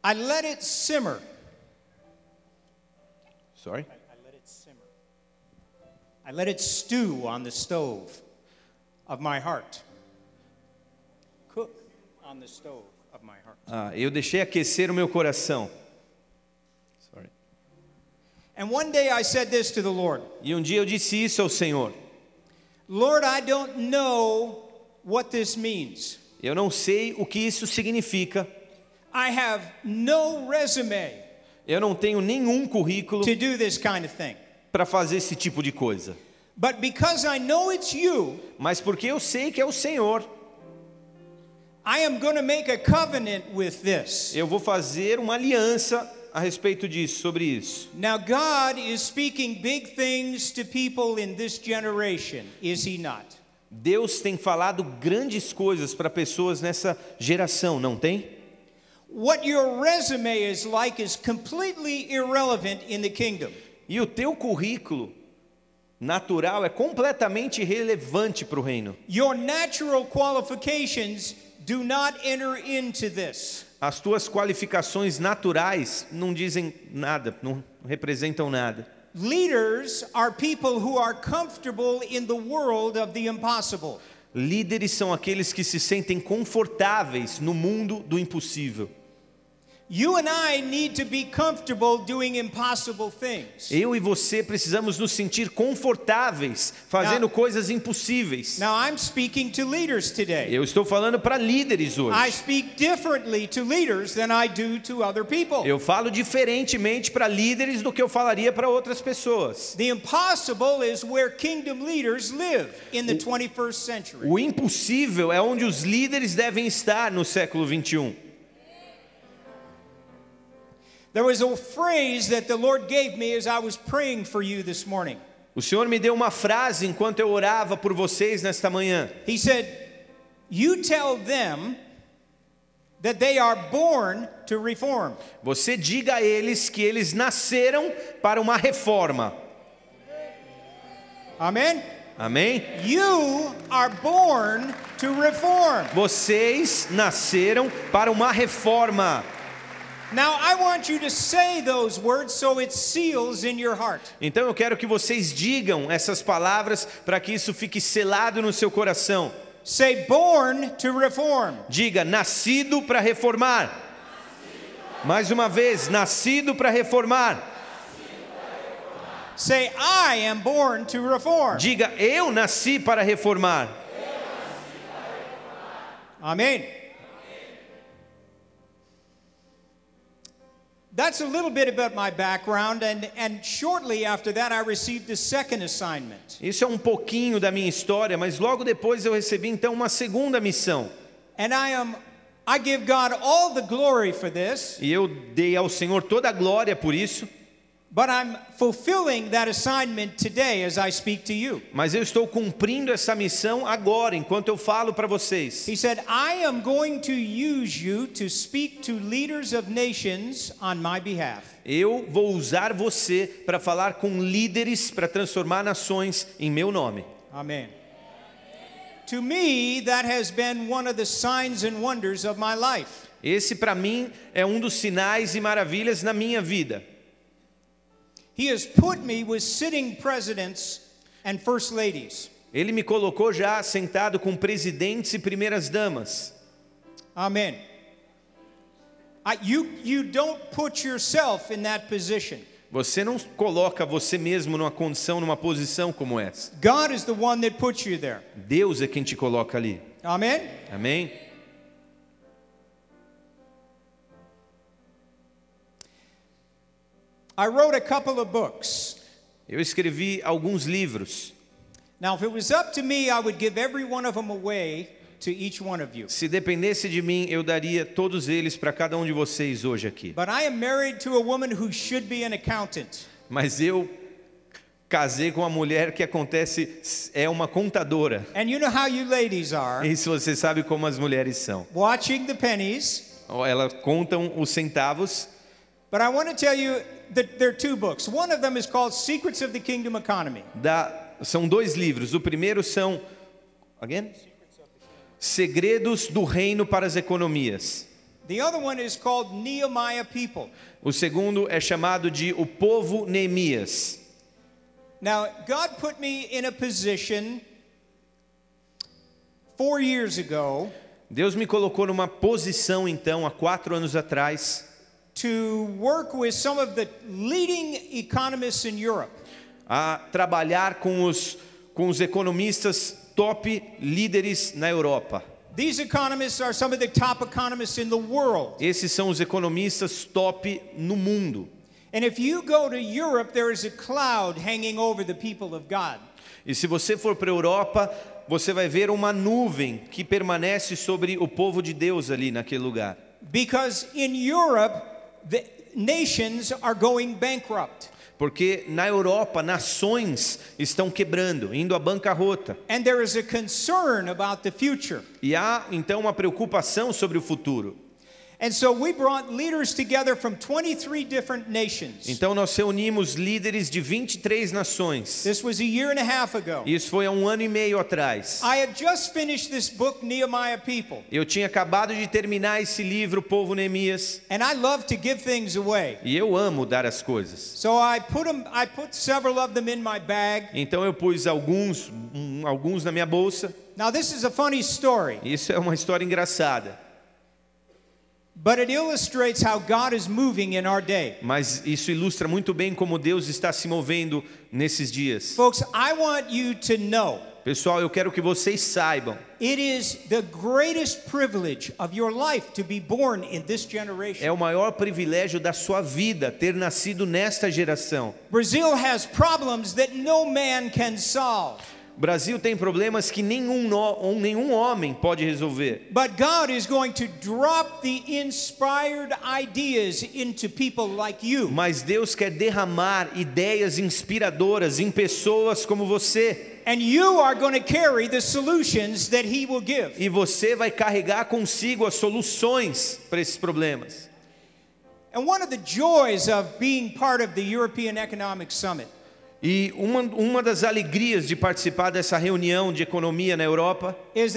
I let it simmer.
Sorry?
I let it simmer. I let it stew on the stove of my heart. Cook on the stove of my heart.
Eu deixei aquecer o meu coração. Sorry.
And one day I said this to the Lord.
E um dia eu disse isso ao Senhor.
Lord, I don't know what this means.
Eu não sei o que isso significa.
I have no resume
Eu não tenho nenhum currículo
to do this kind of thing.
para fazer esse tipo de coisa.
But because I know it's you,
Mas porque eu sei que é o Senhor,
I am going to make a covenant with this.
eu vou fazer uma aliança a respeito disso, sobre isso.
Now God is speaking big things to people in this generation, is he not?
Deus tem falado grandes coisas para pessoas nessa geração, não tem?
What your resume is like is completely irrelevant in the kingdom.
E o teu currículo natural é completamente irrelevante para o reino.
Your natural qualifications do not enter into this.
As tuas qualificações naturais não dizem nada, não representam nada.
Leaders are people who are comfortable in the world of the impossible.
Líderes são aqueles que se sentem confortáveis no mundo do impossível.
You and I need to be comfortable doing impossible things.
Eu e você precisamos nos sentir confortáveis fazendo coisas impossíveis.
Now I'm speaking to leaders today.
Eu estou falando para líderes
I
hoje.
speak differently to leaders than I do to other people.
Eu falo diferentemente para líderes do que eu falaria para outras pessoas.
The impossible is where kingdom leaders live in the 21st century.
O impossível é onde os líderes devem estar no século 21.
There was a phrase that the Lord gave me as I was praying for you this morning.
O Senhor me deu uma frase enquanto eu orava por vocês nesta manhã.
He said, "You tell them that they are born to reform."
Você diga a eles que eles nasceram para uma reforma.
Amen.
Amém?
You are born to reform.
Vocês nasceram para uma reforma.
Now I want you to say those words so it seals in your heart.
Então eu quero que vocês digam essas palavras para que isso fique selado no seu coração.
Say born to reform.
Diga, nascido para reformar. Mais uma vez, nascido para reformar.
Say I am born to reform.
Diga, eu nasci para reformar.
Amen. That's a little bit about my background, and shortly after that I received the second assignment.
Isso é um pouquinho da minha história, mas logo depois eu recebi então uma segunda missão.
And I give God all the glory for this.
E eu dei ao Senhor toda a glória por isso.
But I'm fulfilling that assignment today as I speak to you.
Mas eu estou cumprindo essa missão agora, enquanto eu falo para vocês.
He said, I am going to use you to speak to leaders of nations on my behalf.
Eu vou usar você para falar com líderes para transformar nações em meu nome.
Amen. To me, that has been one of the signs and wonders of my life.
Esse para mim é um dos sinais e maravilhas na minha vida.
He has put me with sitting presidents and first ladies.
Ele me colocou já sentado com presidentes e primeiras damas.
Amen. You don't put yourself in that position.
Você não coloca você mesmo numa condição, numa posição como essa.
God is the one that puts you there.
Deus é quem te coloca ali.
Amen.
Amém?
I wrote a couple of books.
Eu escrevi alguns livros.
Now, if it was up to me, I would give every one of them away to each one of you.
Se dependesse de mim, eu daria todos eles para cada um de vocês hoje aqui.
But I am married to a woman who should be an accountant.
Mas eu casei com uma mulher que é uma contadora.
And you know how you ladies are.
Isso você sabe como as mulheres são.
Watching the pennies.
Elas contam os centavos.
But I want to tell you that there are two books. One of them is called Secrets of the Kingdom Economy.
São dois livros. O primeiro são Segredos do Reino para as Economias.
The other one is called Nehemiah People.
O segundo é chamado de O Povo Neemias.
Now, God put me in a position 4 years ago.
Deus me colocou numa posição então há 4 anos atrás
to work with some of the leading economists in Europe.
A trabalhar com os economistas top líderes na Europa.
These economists are some of the top economists in the world.
Esses são os economistas top no mundo.
And if you go to Europe, there is a cloud hanging over the people of God.
E se você for para a Europa, você vai ver uma nuvem que permanece sobre o povo de Deus ali naquele lugar.
Because in Europe, the nations are going bankrupt.
Porque na Europa, nações estão quebrando, indo à bancarrota.
And there is a concern about the future.
E há então uma preocupação sobre o futuro.
And so we brought leaders together from 23 different nations.
Então nós reunimos líderes de 23 nações.
This was a year and a half ago.
Isso foi há 1 ano e meio atrás.
I had just finished this book, Nehemiah People.
Eu tinha acabado de terminar esse livro, Povo Neemias.
And I love to give things away.
E eu amo dar as coisas.
So I put several of them in my bag.
Então eu pus alguns na minha bolsa.
Now this is a funny story.
Isso é uma história engraçada.
But it illustrates how God is moving in our day.
Mas isso ilustra muito bem como Deus está se movendo nesses dias.
Folks, I want you to know.
Pessoal, eu quero que vocês saibam.
It is the greatest privilege of your life to be born in this generation.
É o maior privilégio da sua vida ter nascido nesta geração.
Brazil has problems that no man can solve.
O Brasil tem problemas que nenhum homem pode resolver.
But God is going to drop the inspired ideas into people like you.
Mas Deus quer derramar ideias inspiradoras em pessoas como você.
And you are going to carry the solutions that he will give.
E você vai carregar consigo as soluções para esses problemas.
And one of the joys of being part of the European Economic Summit.
E uma das alegrias de participar dessa reunião de economia na Europa é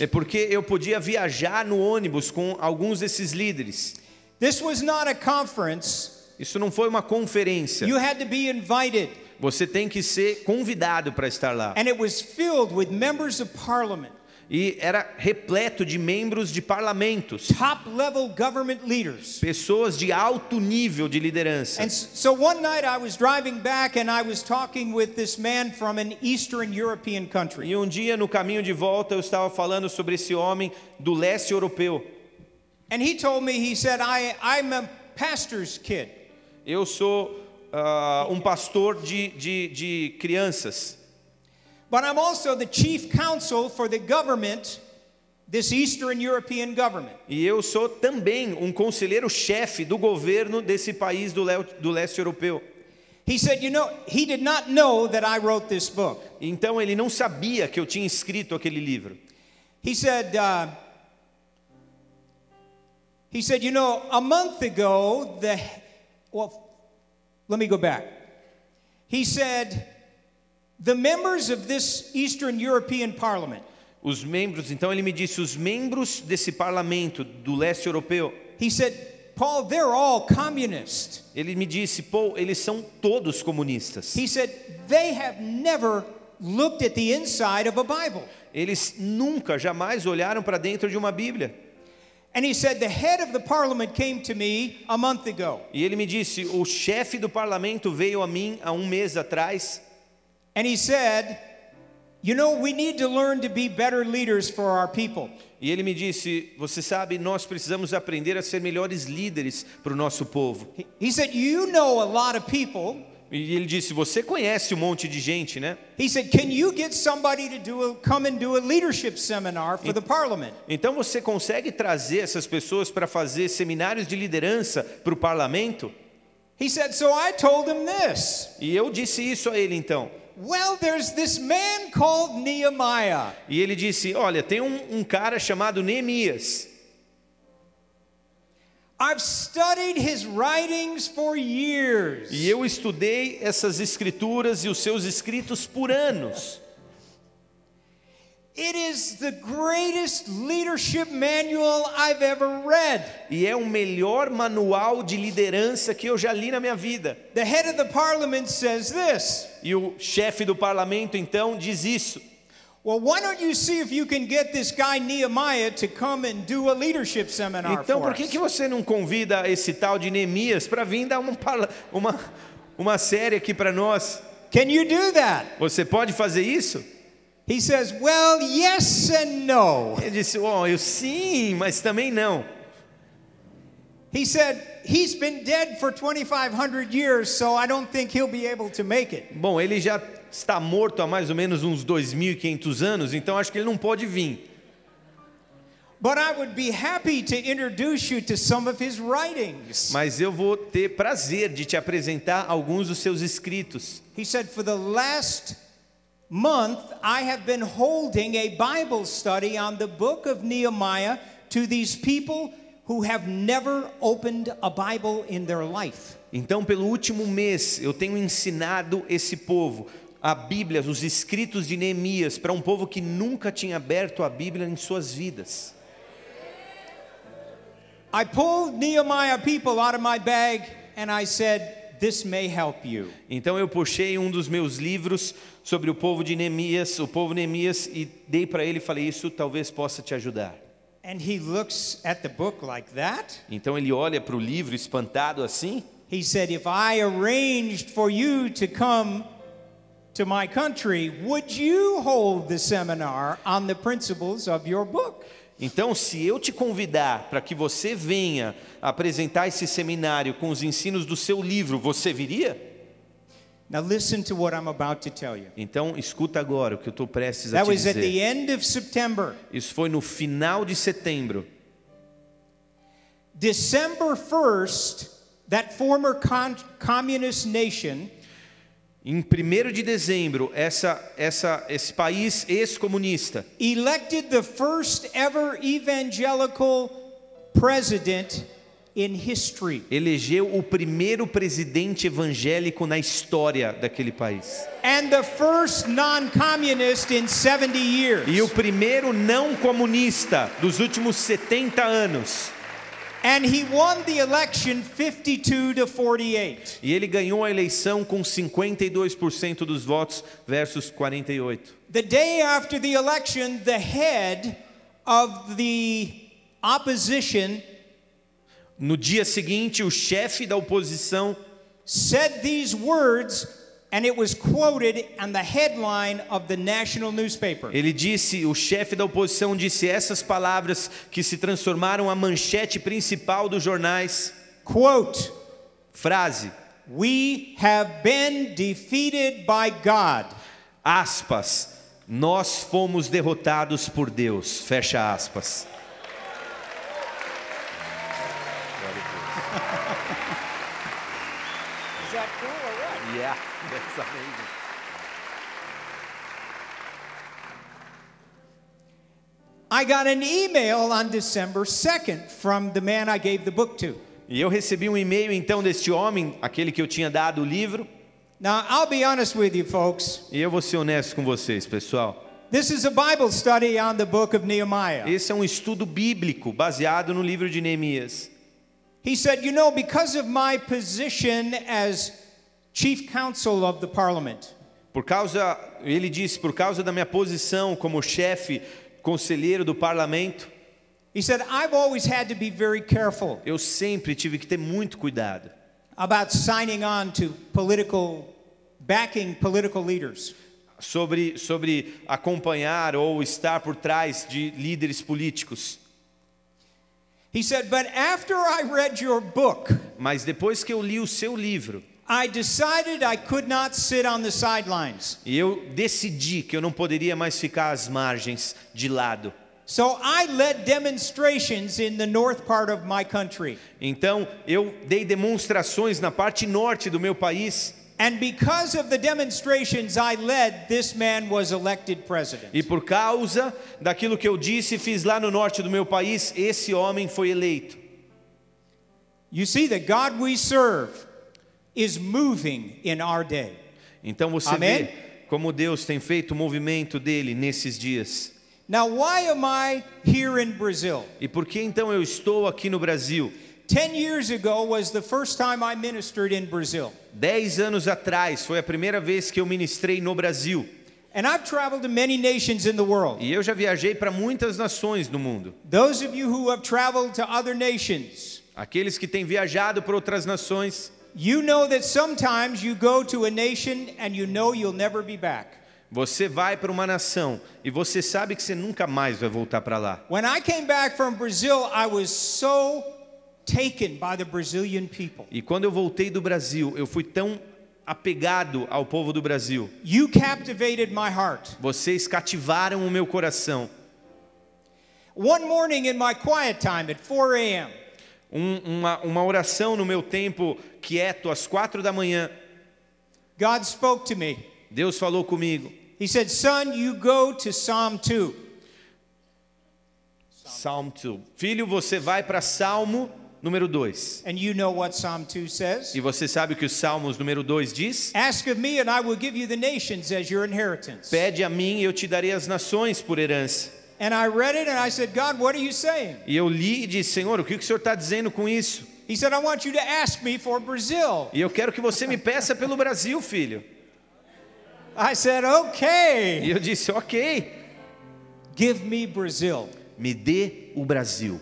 porque eu podia viajar no ônibus com alguns desses líderes.
This was not a conference.
Isso não foi uma conferência.
You had to be invited.
Você tem que ser convidado para estar lá.
And it was filled with members of parliament.
E era repleto de membros de parlamentos.
Top-level government leaders.
Pessoas de alto nível de liderança.
And so one night I was driving back and I was talking with this man from an Eastern European country.
E um dia no caminho de volta eu estava falando sobre esse homem do leste europeu.
And he told me, he said, I'm a pastor's kid.
Eu sou um pastor de crianças.
But I'm also the chief counsel for the government, this Eastern European government.
E eu sou também um conselheiro-chefe do governo desse país do leste europeu.
He said, he did not know that I wrote this book.
Então ele não sabia que eu tinha escrito aquele livro.
He said, a month ago, let me go back. He said, the members of this Eastern European Parliament.
Os membros, então ele me disse, os membros desse parlamento do leste europeu.
He said, Paul, they're all communist.
Ele me disse, Paul, eles são todos comunistas.
He said, they have never looked at the inside of a Bible.
Eles nunca, jamais olharam para dentro de uma Bíblia.
And he said, the head of the parliament came to me a month ago.
E ele me disse, o chefe do parlamento veio a mim há um mês atrás.
And he said, we need to learn to be better leaders for our people.
E ele me disse, você sabe, nós precisamos aprender a ser melhores líderes para o nosso povo.
He said, you know a lot of people.
E ele disse, você conhece um monte de gente, né?
He said, can you get somebody to come and do a leadership seminar for the parliament?
Então você consegue trazer essas pessoas para fazer seminários de liderança para o parlamento?
He said, so I told him this.
E eu disse isso a ele então.
Well, there's this man called Nehemiah.
E ele disse, olha, tem um cara chamado Neemias.
I've studied his writings for years.
E eu estudei essas escrituras e os seus escritos por anos.
It is the greatest leadership manual I've ever read.
E é o melhor manual de liderança que eu já li na minha vida.
The head of the parliament says this.
E o chefe do parlamento então diz isso.
Well, why don't you see if you can get this guy Nehemiah to come and do a leadership seminar
então,
for
por que você não convida esse tal de Neemias para vir dar uma série aqui para nós?
Can you do that?
Você pode fazer isso?
He says, well, yes and no.
Ele disse, eu sim, mas também não.
He said, he's been dead for 2,500 years, so I don't think he'll be able to make it.
Bom, ele já está morto há mais ou menos uns 2.500 anos, então acho que ele não pode vir.
But I would be happy to introduce you to some of his writings.
Mas eu vou ter prazer de te apresentar alguns dos seus escritos.
He said, for the last month, I have been holding a Bible study on the book of Nehemiah to these people who have never opened a Bible in their life.
Então, pelo último mês, eu tenho ensinado esse povo a Bíblia, os escritos de Neemias, para um povo que nunca tinha aberto a Bíblia em suas vidas.
I pulled Nehemiah people out of my bag and I said, this may help you.
Então eu puxei um dos meus livros sobre o povo de Neemias, e dei para ele e falei, isso talvez possa te ajudar.
And he looks at the book like that.
Então ele olha para o livro espantado assim.
He said, if I arranged for you to come to my country, would you hold the seminar on the principles of your book?
Então, se eu te convidar para que você venha apresentar esse seminário com os ensinos do seu livro, você viria?
Now listen to what I'm about to tell you.
Então, escuta agora o que eu estou prestes a
That
te
was at the
dizer.
end of September.
Isso foi no final de setembro.
December 1st, that former communist nation
Em 1º de dezembro, esse país ex-comunista
elected the first ever evangelical president in history.
elegeu o primeiro presidente evangélico na história daquele país.
And the first non-communist in 70 years.
E o primeiro não comunista dos últimos 70 anos.
And he won the election 52-48.
E ele ganhou a eleição com 52% dos votos versus 48%.
The day after the election, the head of the opposition
No dia seguinte, o chefe da oposição
said these words, and it was quoted on the headline of the national newspaper.
o chefe da oposição disse essas palavras que se transformaram a manchete principal dos jornais.
Quote,
Frase,
we have been defeated by God.
aspas, nós fomos derrotados por Deus, fecha aspas.
Is that cool or what?
Yeah, that's amazing.
I got an email on December 2nd from the man I gave the book to.
E eu recebi um e-mail então deste homem, aquele que eu tinha dado o livro.
Now, I'll be honest with you, folks.
E eu vou ser honesto com vocês, pessoal.
This is a Bible study on the book of Nehemiah.
Esse é um estudo bíblico baseado no livro de Neemias.
He said, you know, because of my position as chief counsel of the parliament,
Ele disse, por causa da minha posição como chefe conselheiro do parlamento,
he said, I've always had to be very careful
eu sempre tive que ter muito cuidado
about signing on to backing political leaders.
sobre acompanhar ou estar por trás de líderes políticos.
He said, but after I read your book,
Mas depois que eu li o seu livro,
I decided I could not sit on the sidelines.
e eu decidi que eu não poderia mais ficar às margens de lado.
So I led demonstrations in the north part of my country.
Então eu dei demonstrações na parte norte do meu país.
And because of the demonstrations I led, this man was elected president.
E por causa daquilo que eu disse e fiz lá no norte do meu país, esse homem foi eleito.
You see, the God we serve is moving in our day.
Então você
Amém?
vê como Deus tem feito o movimento dele nesses dias.
Now, why am I here in Brazil?
E por que então eu estou aqui no Brasil?
10 years ago was the first time I ministered in Brazil.
10 anos atrás foi a primeira vez que eu ministrei no Brasil.
And I've traveled to many nations in the world.
E eu já viajei para muitas nações no mundo.
Those of you who have traveled to other nations,
Aqueles que têm viajado para outras nações,
you know that sometimes you go to a nation and you know you'll never be back.
você vai para uma nação e você sabe que você nunca mais vai voltar para lá.
When I came back from Brazil, I was so taken by the Brazilian people.
E quando eu voltei do Brasil, eu fui tão apegado ao povo do Brasil.
You captivated my heart.
Vocês cativaram o meu coração.
One morning in my quiet time at 4 a.m.,
Uma oração no meu tempo quieto, às 4 da manhã,
God spoke to me.
Deus falou comigo.
He said, son, you go to Psalm 2.
Psalm 2. Filho, você vai para Salmo número 2.
And you know what Psalm 2 says?
E você sabe o que o Salmos número 2 diz?
Ask of me and I will give you the nations as your inheritance.
Pede a mim e eu te darei as nações por herança.
And I read it and I said, God, what are you saying?
E eu li e disse, Senhor, o que o Senhor está dizendo com isso?
He said, I want you to ask me for Brazil.
E eu quero que você me peça pelo Brasil, filho.
I said, okay.
E eu disse, ok.
Give me Brazil.
Me dê o Brasil.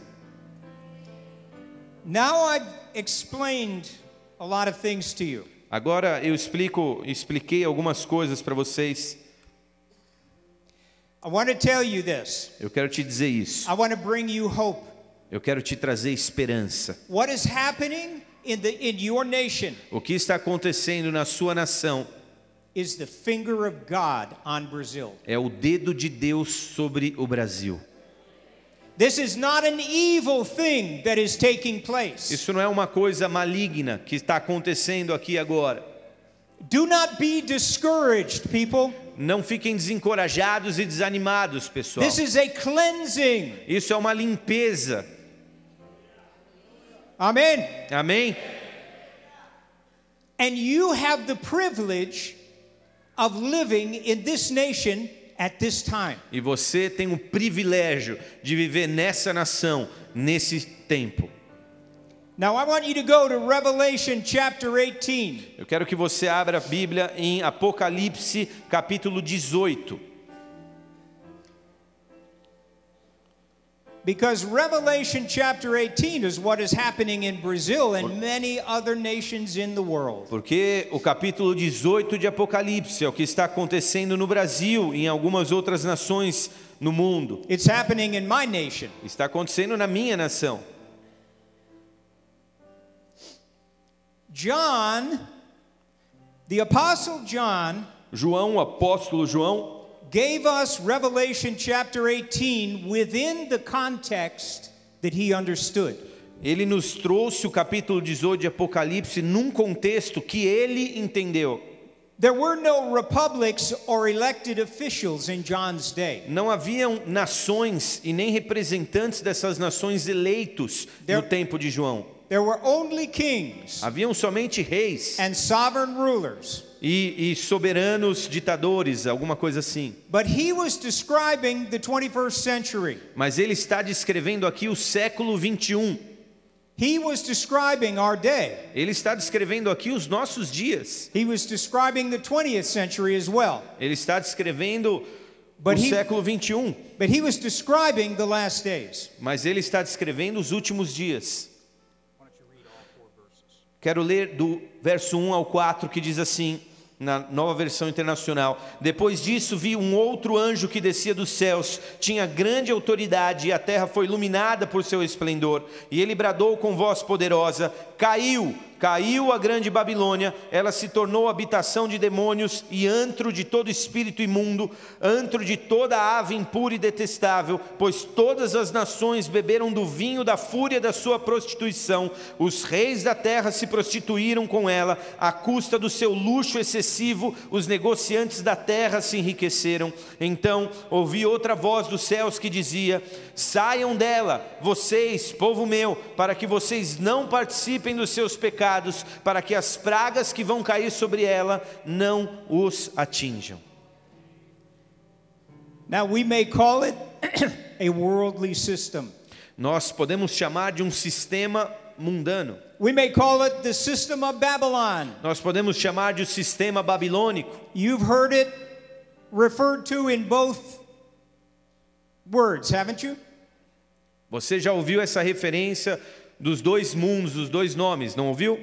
Now I've explained a lot of things to you.
Agora eu expliquei algumas coisas para vocês.
I want to tell you this.
Eu quero te dizer isso.
I want to bring you hope.
Eu quero te trazer esperança.
What is happening in your nation
O que está acontecendo na sua nação
is the finger of God on Brazil.
é o dedo de Deus sobre o Brasil.
This is not an evil thing that is taking place.
Isso não é uma coisa maligna que está acontecendo aqui agora.
Do not be discouraged, people.
Não fiquem desencorajados e desanimados, pessoal.
This is a cleansing.
Isso é uma limpeza.
Amen.
Amém?
And you have the privilege of living in this nation at this time.
E você tem o privilégio de viver nessa nação, nesse tempo.
Now I want you to go to Revelation chapter 18.
Eu quero que você abra a Bíblia em Apocalipse, capítulo 18.
Because Revelation chapter 18 is what is happening in Brazil and many other nations in the world.
Porque o capítulo 18 de Apocalipse é o que está acontecendo no Brasil e em algumas outras nações no mundo.
It's happening in my nation.
Está acontecendo na minha nação.
John, the apostle John,
João, o apóstolo João,
gave us Revelation chapter 18 within the context that he understood.
ele nos trouxe o capítulo 18 de Apocalipse num contexto que ele entendeu.
There were no republics or elected officials in John's day.
Não haviam nações e nem representantes dessas nações eleitos no tempo de João.
There were only kings
Haviam somente reis
and sovereign rulers.
e soberanos ditadores, alguma coisa assim.
But he was describing the 21st century.
Mas ele está descrevendo aqui o século 21.
He was describing our day.
Ele está descrevendo aqui os nossos dias.
He was describing the 20th century as well.
Ele está descrevendo
But
o
he-
século 21.
But he was describing the last days.
Mas ele está descrevendo os últimos dias. Quero ler do verso 1 ao 4 que diz assim, na Nova Versão Internacional: Depois disso vi um outro anjo que descia dos céus, tinha grande autoridade e a terra foi iluminada por seu esplendor. E ele bradou com voz poderosa: Caiu a grande Babilônia, ela se tornou habitação de demônios e antro de todo espírito imundo, antro de toda ave impura e detestável, pois todas as nações beberam do vinho da fúria da sua prostituição. Os reis da terra se prostituíram com ela, à custa do seu luxo excessivo, os negociantes da terra se enriqueceram. Então ouvi outra voz dos céus que dizia: Saiam dela, vocês, povo meu, para que vocês não participem dos seus pecados, para que as pragas que vão cair sobre ela não os atinjam.
Now we may call it a worldly system.
Nós podemos chamar de um sistema mundano.
We may call it the system of Babylon.
Nós podemos chamar de um sistema babilônico.
You've heard it referred to in both words, haven't you?
Você já ouviu essa referência dos dois mundos, dos dois nomes, não ouviu?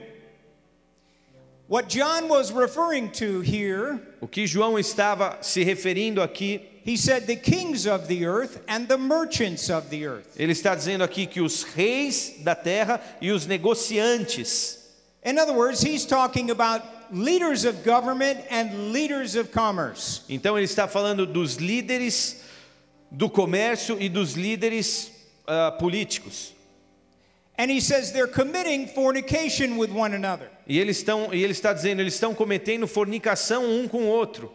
What John was referring to here
O que João estava se referindo aqui
He said the kings of the earth and the merchants of the earth.
Ele está dizendo aqui que os reis da terra e os negociantes.
In other words, he's talking about leaders of government and leaders of commerce.
Então ele está falando dos líderes do comércio e dos líderes políticos.
And he says they're committing fornication with one another.
E ele está dizendo, eles estão cometendo fornicação um com o outro.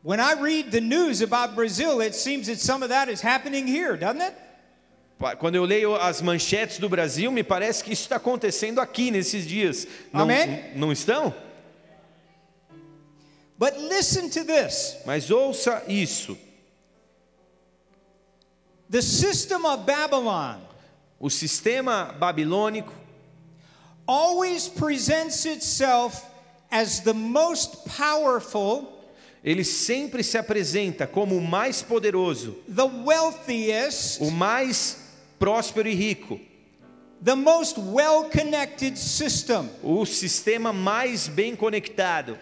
When I read the news about Brazil, it seems that some of that is happening here, doesn't it?
Quando eu leio as manchetes do Brasil, me parece que isso está acontecendo aqui nesses dias. Não estão?
But listen to this.
Mas ouça isso.
The system of Babylon
O sistema babilônico
always presents itself as the most powerful,
ele sempre se apresenta como o mais poderoso,
the wealthiest,
o mais próspero e rico,
the most well-connected system.
o sistema mais bem conectado.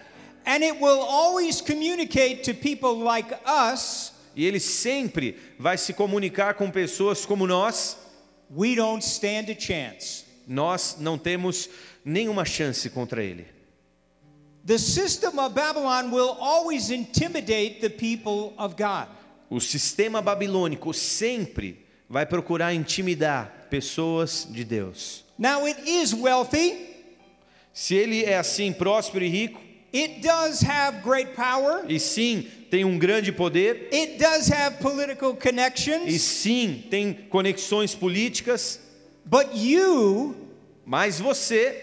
And it will always communicate to people like us.
E ele sempre vai se comunicar com pessoas como nós.
We don't stand a chance.
Nós não temos nenhuma chance contra ele.
The system of Babylon will always intimidate the people of God.
O sistema babilônico sempre vai procurar intimidar pessoas de Deus.
Now it is wealthy.
Se ele é assim próspero e rico,
It does have great power.
e sim, tem um grande poder,
It does have political
e
connections.
sim, tem conexões políticas,
But you
mas você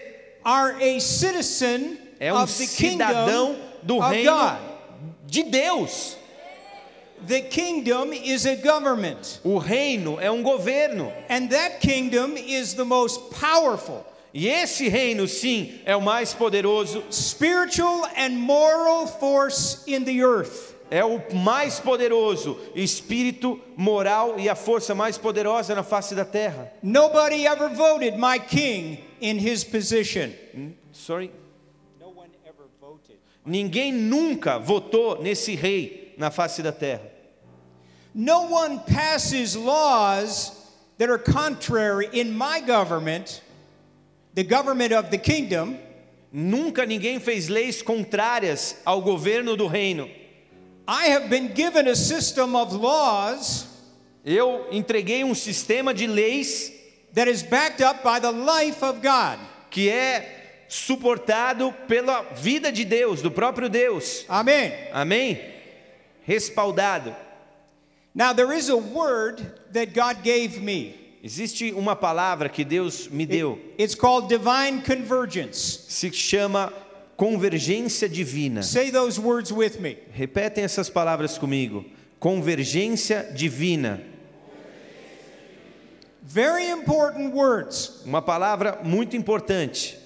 are a citizen
é
of the
cidadão
kingdom
do
of
reino
God.
de Deus.
The kingdom is a government.
O reino é um governo.
And that kingdom is the most powerful,
E esse reino, sim, é o mais poderoso,
spiritual and moral force in the earth.
é o mais poderoso espírito moral e a força mais poderosa na face da terra.
Nobody ever voted my king in his position.
Sorry?
No one ever voted.
Ninguém nunca votou nesse rei na face da terra.
No one passes laws that are contrary in my government, the government of the kingdom.
Nunca ninguém fez leis contrárias ao governo do reino.
I have been given a system of laws
Eu entreguei um sistema de leis
that is backed up by the life of God.
que é suportado pela vida de Deus, do próprio Deus.
Amen.
Amém? Respaldado.
Now there is a word that God gave me.
Existe uma palavra que Deus me deu,
It's called divine convergence.
se chama convergência divina.
Say those words with me.
Repetem essas palavras comigo. Convergência divina.
Very important words.
Uma palavra muito importante.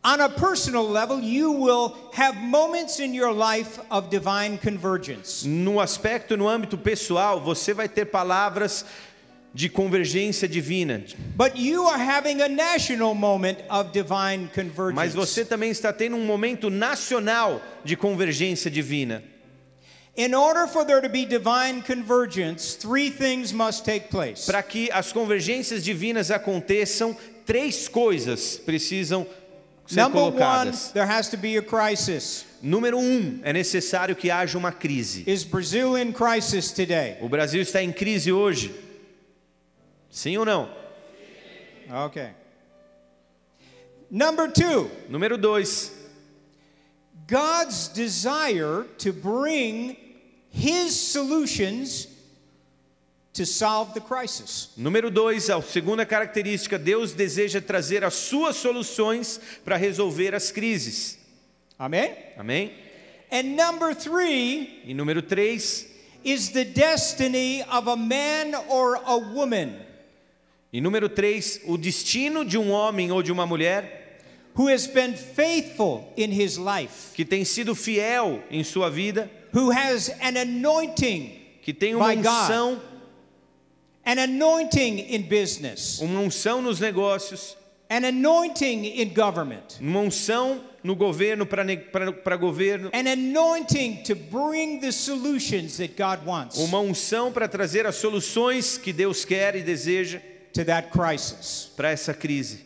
On a personal level, you will have moments in your life of divine convergence.
No aspecto, no âmbito pessoal, você vai ter palavras de convergência divina.
But you are having a national moment of divine
Mas
convergence.
você também está tendo um momento nacional de convergência divina.
In order for there to be divine convergence, three things must take place.
Para que as convergências divinas aconteçam, três coisas precisam ser
Number one,
colocadas.
there has to be a crisis.
Número 1, é necessário que haja uma crise.
Is Brazil in crisis today?
O Brasil está em crise hoje. Sim ou não?
Okay. Number two,
Número 2,
God's desire to bring His solutions to solve the crisis.
Número 2, a segunda característica, Deus deseja trazer as suas soluções para resolver as crises.
Amen?
Amém?
And number three
E número 3,
is the destiny of a man or a woman
e número 3, o destino de um homem ou de uma mulher
who has been faithful in his life,
que tem sido fiel em sua vida,
who has an anointing
que tem uma
by God.
unção,
an anointing in business,
nos negócios,
An anointing in government.
Uma unção no governo para governo.
An anointing to bring the solutions that God wants.
Uma unção para trazer as soluções que Deus quer e deseja
to that crisis.
Para essa crise.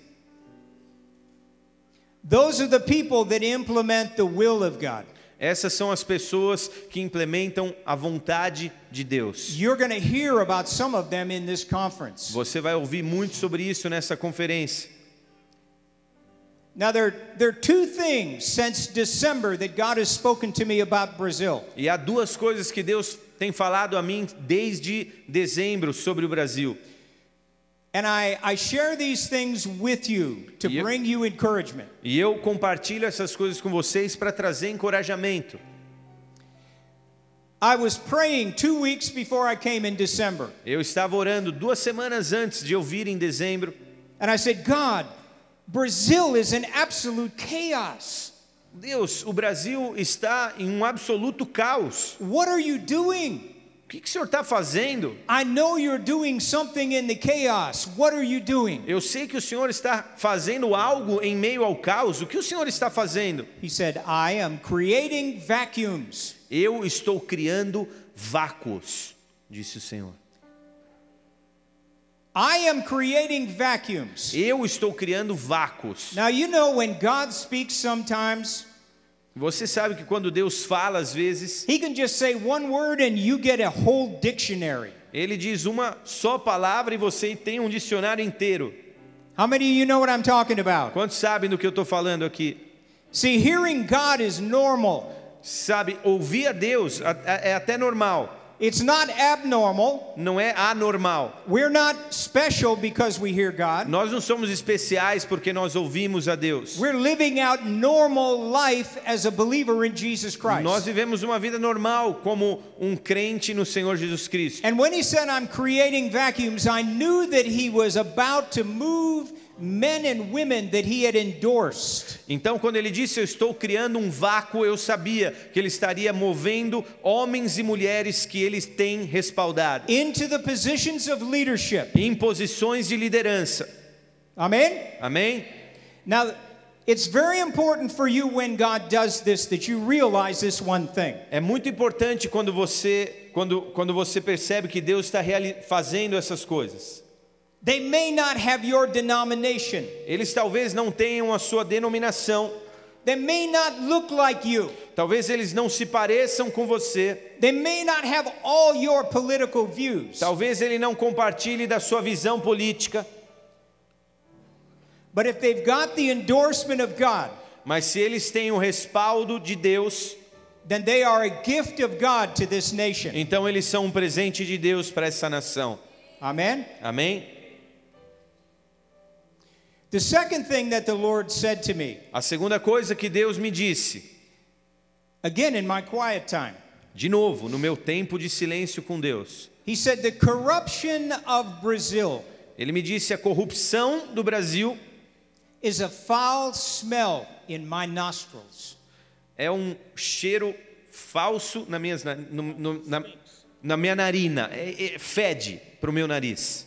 Those are the people that implement the will of God.
Essas são as pessoas que implementam a vontade de Deus.
You're going to hear about some of them in this conference.
Você vai ouvir muito sobre isso nessa conferência.
Now there are two things since December that God has spoken to me about Brazil.
E há duas coisas que Deus tem falado a mim desde dezembro sobre o Brasil.
And I share these things with you to bring you encouragement.
E eu compartilho essas coisas com vocês para trazer encorajamento.
I was praying 2 weeks before I came in December.
Eu estava orando 2 semanas antes de eu vir em dezembro.
And I said, God, Brazil is in absolute chaos.
Deus, o Brasil está em um absoluto caos.
What are you doing?
O que o senhor está fazendo?
I know you're doing something in the chaos. What are you doing?
Eu sei que o senhor está fazendo algo em meio ao caos. O que o senhor está fazendo?
He said, I am creating vacuums.
Eu estou criando vácuos, disse o Senhor.
I am creating vacuums.
Eu estou criando vácuos.
Now you know when God speaks sometimes,
você sabe que quando Deus fala às vezes,
He can just say one word and you get a whole dictionary.
Ele diz uma só palavra e você tem um dicionário inteiro.
How many of you know what I'm talking about?
Quantos sabem do que eu estou falando aqui?
See, hearing God is normal.
Sabe, ouvir a Deus é até normal.
It's not abnormal.
Não é anormal.
We're not special because we hear God.
Nós não somos especiais porque nós ouvimos a Deus.
We're living out normal life as a believer in Jesus Christ.
Nós vivemos uma vida normal como um crente no Senhor Jesus Cristo.
And when he said I'm creating vacuums, I knew that he was about to move men and women that he had endorsed.
Então, quando ele disse eu estou criando um vácuo, eu sabia que ele estaria movendo homens e mulheres que ele tem respaldado
Into the positions of leadership.
em posições de liderança.
Amen?
Amém?
Now, it's very important for you when God does this that you realize this one thing.
É muito importante quando você percebe que Deus está fazendo essas coisas.
They may not have your denomination.
Eles talvez não tenham a sua denominação.
They may not look like you.
Talvez eles não se pareçam com você.
They may not have all your political views.
Talvez ele não compartilhe da sua visão política.
But if they've got the endorsement of God,
mas se eles têm o respaldo de Deus,
then they are a gift of God to this nation.
Então eles são um presente de Deus para essa nação.
Amen?
Amém?
The second thing that the Lord said to me,
a segunda coisa que Deus me disse,
again in my quiet time,
de novo, no meu tempo de silêncio com Deus,
He said the corruption of Brazil,
ele me disse a corrupção do Brasil
is a foul smell in my nostrils.
É um cheiro falso na minha narina, fede para o meu nariz.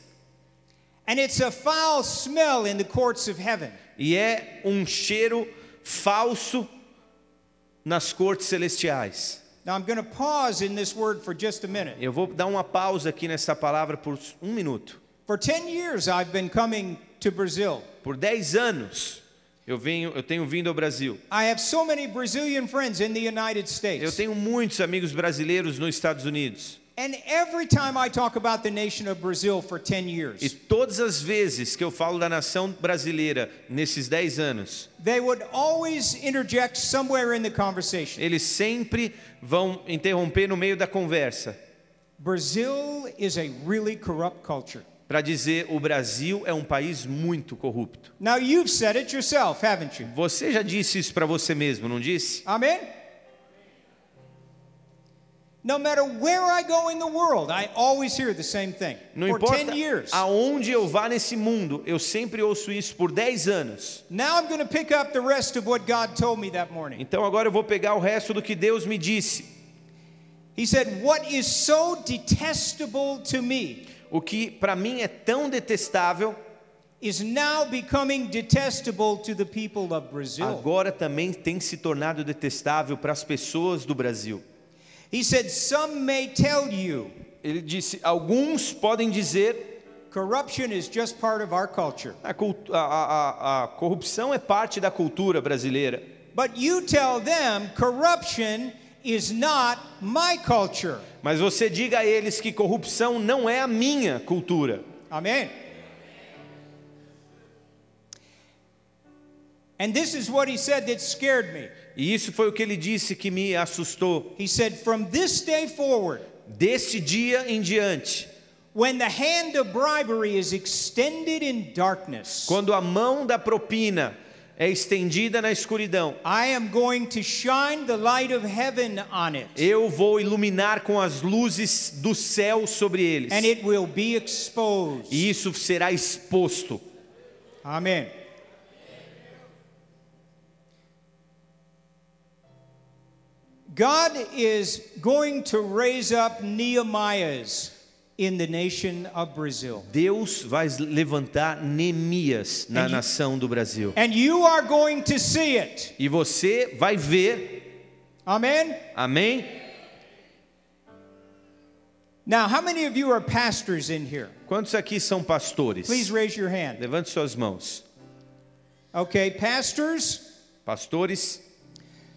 And it's a foul smell in the courts of heaven.
E é um cheiro falso nas cortes celestiais.
Now I'm going to pause in this word for just a minute.
Eu vou dar uma pausa aqui nessa palavra por 1 minuto.
For 10 years I've been coming to Brazil.
Por 10 anos eu tenho vindo ao Brasil.
I have so many Brazilian friends in the United
Eu
States.
tenho muitos amigos brasileiros nos Estados Unidos.
And every time I talk about the nation of Brazil for 10 years,
E todas as vezes que eu falo da nação brasileira nesses 10 anos,
they would always interject somewhere in the conversation.
eles sempre vão interromper no meio da conversa
Brazil is a really corrupt culture.
para dizer o Brasil é um país muito corrupto.
Now you've said it yourself, haven't you?
Você já disse isso para você mesmo, não disse?
Amen? No matter where I go in the world, I always hear the same thing.
Não
For
importa
10 years.
aonde eu vá nesse mundo, eu sempre ouço isso por 10 anos.
Now I'm going to pick up the rest of what God told me that morning.
Então agora eu vou pegar o resto do que Deus me disse.
He said, "What is so detestable to me
O que para mim é tão detestável
is now becoming detestable to the people of Brazil.
agora também tem se tornado detestável para as pessoas do Brasil.
He said, some may tell you
Ele disse, alguns podem dizer,
corruption is just part of our culture.
a corrupção é parte da cultura brasileira.
But you tell them corruption is not my culture.
Mas você diga a eles que corrupção não é a minha cultura.
Amen. And this is what he said that scared me.
E isso foi o que ele disse que me assustou.
He said, from this day forward,
Deste dia em diante,
when the hand of bribery is extended in darkness,
quando a mão da propina é estendida na escuridão,
I am going to shine the light of heaven on it,
eu vou iluminar com as luzes do céu sobre eles.
and it will be exposed.
E isso será exposto.
Amen. God is going to raise up Nehemiahs in the nation of Brazil.
Deus vai levantar Neemias na nação do Brasil.
And you are going to see it.
E você vai ver.
Amen.
Amém?
Now, how many of you are pastors in here?
Quantos aqui são pastores?
Please raise your hand.
Levante suas mãos.
Okay, pastors,
Pastores,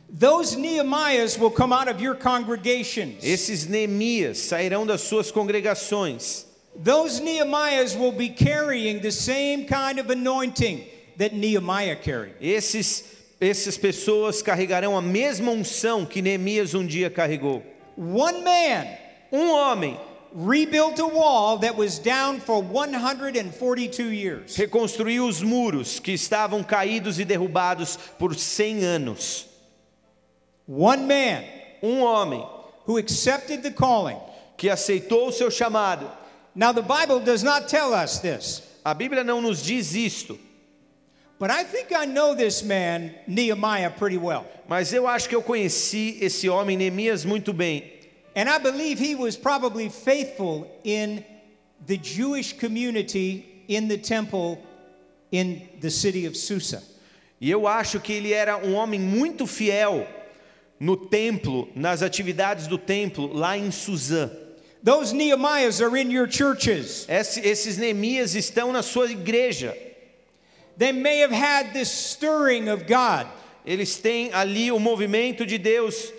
those Nehemiahs will come out of your congregations.
esses Neemias sairão das suas congregações.
Those Nehemiahs will be carrying the same kind of anointing that Nehemiah carried.
Essas pessoas carregarão a mesma unção que Neemias um dia carregou.
One man
Homem
rebuilt a wall that was down for 142 years.
reconstruiu os muros que estavam caídos e derrubados por 100 anos.
One man
Homem
who accepted the calling.
que aceitou o seu chamado.
Now, the Bible does not tell us this,
A Bíblia não nos diz isto,
but I think I know this man, Nehemiah, pretty well.
mas eu acho que eu conheci esse homem Neemias muito bem.
And I believe he was probably faithful in the Jewish community in the temple in the city of Susa.
E eu acho que ele era um homem muito fiel no templo, nas atividades do templo, lá em Suzã.
Those Nehemiahs are in your churches.
Esses Neemias estão na sua igreja.
They may have had this stirring of God,
Eles têm ali o movimento de Deus,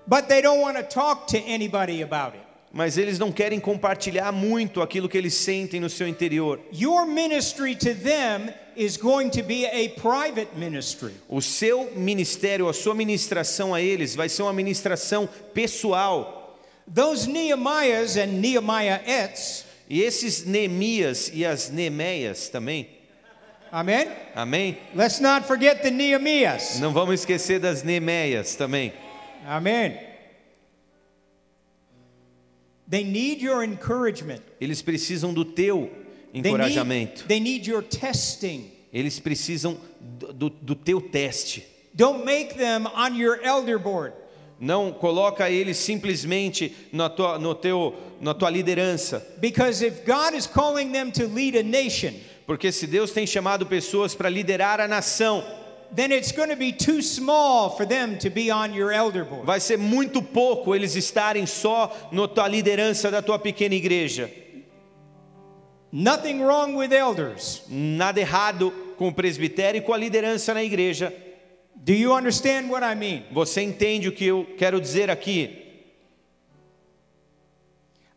but they don't want to talk to anybody about it.
mas eles não querem compartilhar muito aquilo que eles sentem no seu interior.
Your ministry to them is going to be a private ministry.
O seu ministério, a sua ministração a eles vai ser uma ministração pessoal.
Those Nehemiahs and Nehemiahettes,
E esses Neemias e as Neemeias também,
amen?
amém?
Let's not forget the Nehemiahs.
Não vamos esquecer das Neemeias também.
Amen. They need your encouragement.
Eles precisam do teu
They
encorajamento.
need your testing.
Eles precisam do teu teste.
Don't make them on your elder board.
Não coloca eles simplesmente na tua liderança.
Because if God is calling them to lead a nation,
Porque se Deus tem chamado pessoas para liderar a nação,
then it's going to be too small for them to be on your elder board.
vai ser muito pouco eles estarem só na tua liderança da tua pequena igreja.
Nothing wrong with elders.
Nada errado com o presbitério e com a liderança na igreja.
Do you understand what I mean?
Você entende o que eu quero dizer aqui?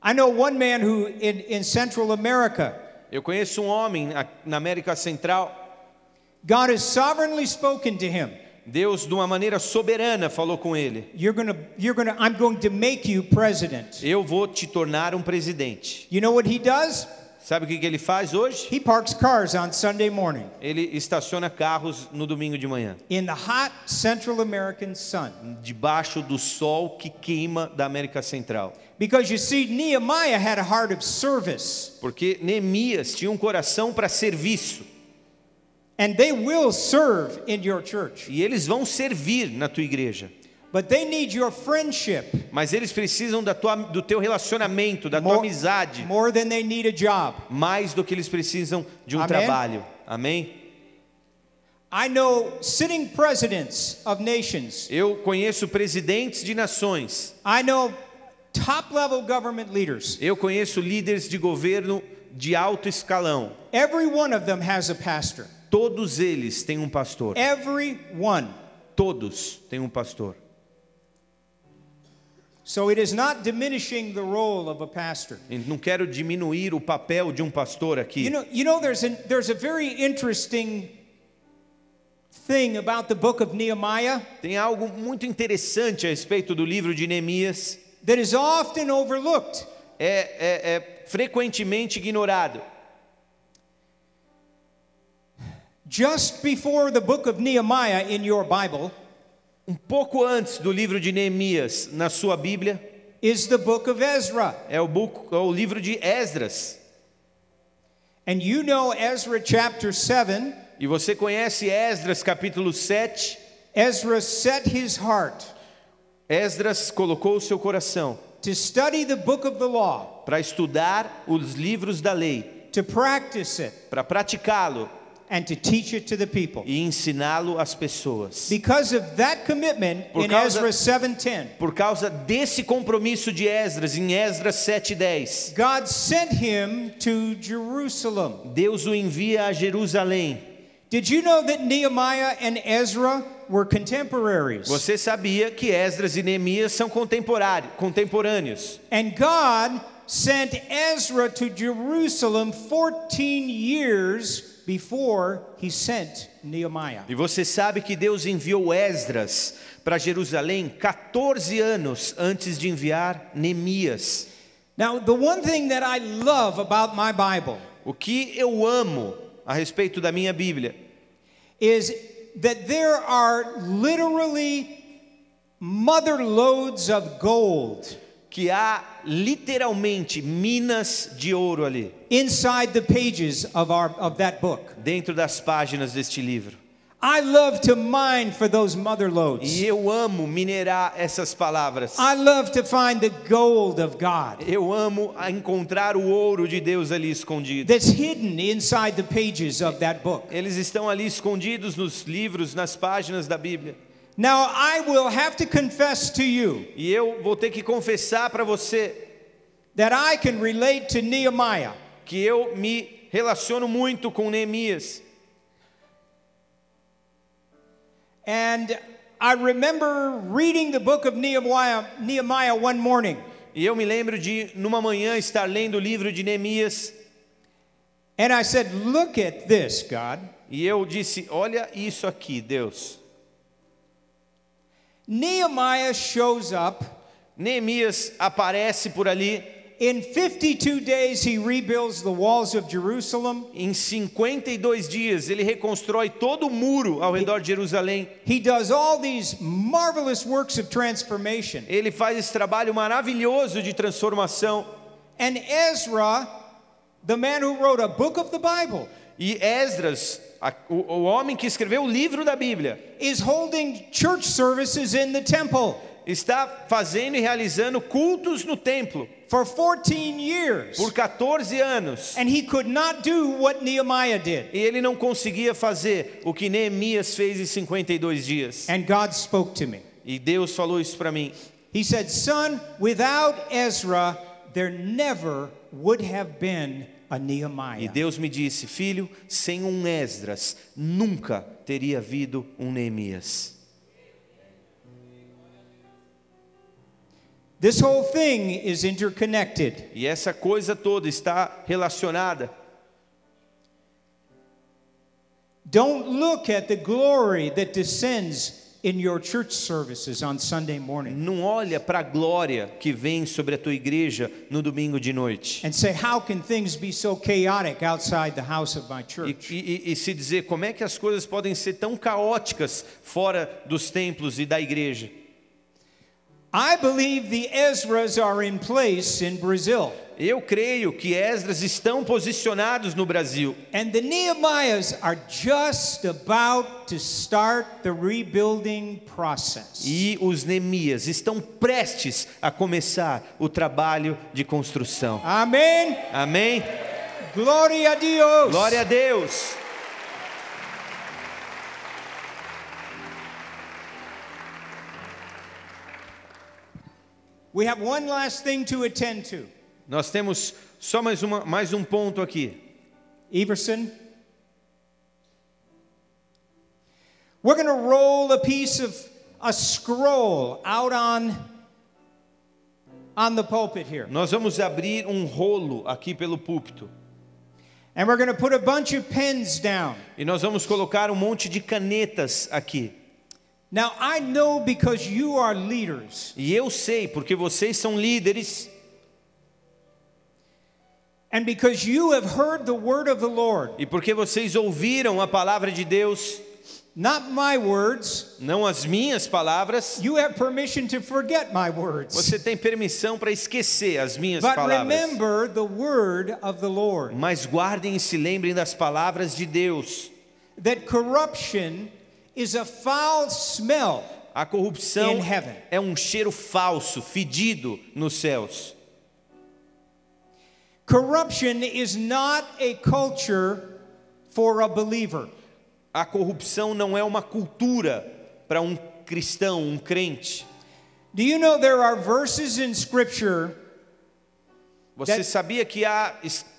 I know one man who in Central America,
Eu conheço um homem na América Central.
God has sovereignly spoken to him.
Deus, de uma maneira soberana, falou com ele:
I'm going to make you president.
eu vou te tornar um presidente.
You know what he does?
Sabe o que ele faz hoje?
He parks cars on Sunday morning
Ele estaciona carros no domingo de manhã,
in the hot Central American sun.
debaixo do sol que queima da América Central.
Because you see, Nehemiah had a heart of service.
Porque Neemias tinha um coração para serviço.
And they will serve in your church.
E eles vão servir na tua igreja.
But they need your friendship
Mas eles precisam do teu relacionamento, da tua amizade,
more than they need a job.
mais do que eles precisam de um
Amém?
trabalho. Amém?
I know sitting presidents of nations.
Eu conheço presidentes de nações.
I know top-level government leaders.
Eu conheço líderes de governo de alto escalão.
Every one of them has a pastor.
Todos eles têm um pastor.
Every one.
Todos têm um pastor.
So it is not diminishing the role of a pastor.
Eu não quero diminuir o papel de um pastor aqui.
You know there's a very interesting thing about the book of Nehemiah
Tem algo muito interessante a respeito do livro de Neemias.
that is often overlooked.
É frequentemente ignorado.
Just before the book of Nehemiah in your Bible
Um pouco antes do livro de Neemias na sua Bíblia
is the book of Ezra.
é o livro de Esdras.
And you know Ezra chapter 7,
E você conhece Esdras capítulo 7?
Ezra set his heart
Esdras colocou o seu coração
to study the book of the law,
para estudar os livros da lei,
to practice it,
para praticá-lo
and to teach it to the people.
e ensiná-lo às pessoas.
Because of that commitment
Por
in
causa-
Ezra 7:10,
Por causa desse compromisso de Esdras, em Esdras 7:10,
God sent him to Jerusalem.
Deus o envia a Jerusalém.
Did you know that Nehemiah and Ezra were contemporaries?
Você sabia que Esdras e Neemias são contemporâneos?
And God sent Ezra to Jerusalem 14 years before he sent Nehemiah.
E você sabe que Deus enviou Esdras para Jerusalém 14 anos antes de enviar Neemias.
Now, the one thing that I love about my Bible
O que eu amo a respeito da minha Bíblia
is that there are literally mother loads of gold
que há literalmente minas de ouro ali,
inside the pages of that book.
dentro das páginas deste livro.
I love to mine for those mother loads.
E eu amo minerar essas palavras.
I love to find the gold of God
Eu amo encontrar o ouro de Deus ali escondido.
that's hidden inside the pages of that book.
Eles estão ali escondidos nos livros, nas páginas da Bíblia.
Now, I will have to confess to you
E eu vou ter que confessar para você
that I can relate to Nehemiah.
que eu me relaciono muito com Neemias.
And I remember reading the book of Nehemiah one morning.
E eu me lembro de, numa manhã, estar lendo o livro de Neemias.
And I said, look at this, God.
E eu disse, olha isso aqui, Deus.
Nehemiah shows up.
Neemias aparece por ali.
In 52 days, he rebuilds the walls of Jerusalem.
Em 52 dias, ele reconstrói todo o muro ao redor de Jerusalém.
He does all these marvelous works of transformation.
Ele faz esse trabalho maravilhoso de transformação.
And Ezra, the man who wrote a book of the Bible,
E Esdras, o homem que escreveu o livro da Bíblia,
is holding church services in the temple
está fazendo e realizando cultos no templo
for 14 years.
por 14 anos.
And he could not do what Nehemiah did.
E ele não conseguia fazer o que Neemias fez em 52 dias.
And God spoke to me.
E Deus falou isso para mim.
He said, son, without Ezra, there never would have been a
E
Nehemiah.
Deus me disse, filho, sem um Esdras, nunca teria havido um Neemias.
This whole thing is interconnected.
E essa coisa toda está relacionada.
Don't look at the glory that descends in your church services on Sunday morning
Não olha para a glória que vem sobre a tua igreja no domingo de noite.
and say, how can things be so chaotic outside the house of my church?
E se dizer como é que as coisas podem ser tão caóticas fora dos templos e da igreja.
I believe the Ezras are in place in Brazil.
Eu creio que Esdras estão posicionados no Brasil.
And the Nehemiahs are just about to start the rebuilding process.
E os Neemias estão prestes a começar o trabalho de construção.
Amém.
Amém?
Glória a Deus.
Glória a Deus.
We have one last thing to attend to.
Nós temos só mais um ponto aqui.
Everson, we're going to roll a scroll out on the pulpit here.
Nós vamos abrir um rolo aqui pelo púlpito.
And we're going to put a bunch of pens down.
E nós vamos colocar um monte de canetas aqui.
Now I know because you are leaders.
E eu sei porque vocês são líderes.
And because you have heard the word of the Lord.
E porque vocês ouviram a palavra de Deus.
Not my words.
Não as minhas palavras.
You have permission to forget my words.
Você tem permissão para esquecer as minhas
But
palavras.
remember the word of the Lord.
Mas guardem e se lembrem das palavras de Deus.
That corruption is a foul smell.
A corrupção
In heaven.
é um cheiro falso, fedido nos céus.
Corruption is not a culture for a believer.
A corrupção não é uma cultura para um cristão, um crente.
Do you know there are verses in Scripture?
Você sabia que há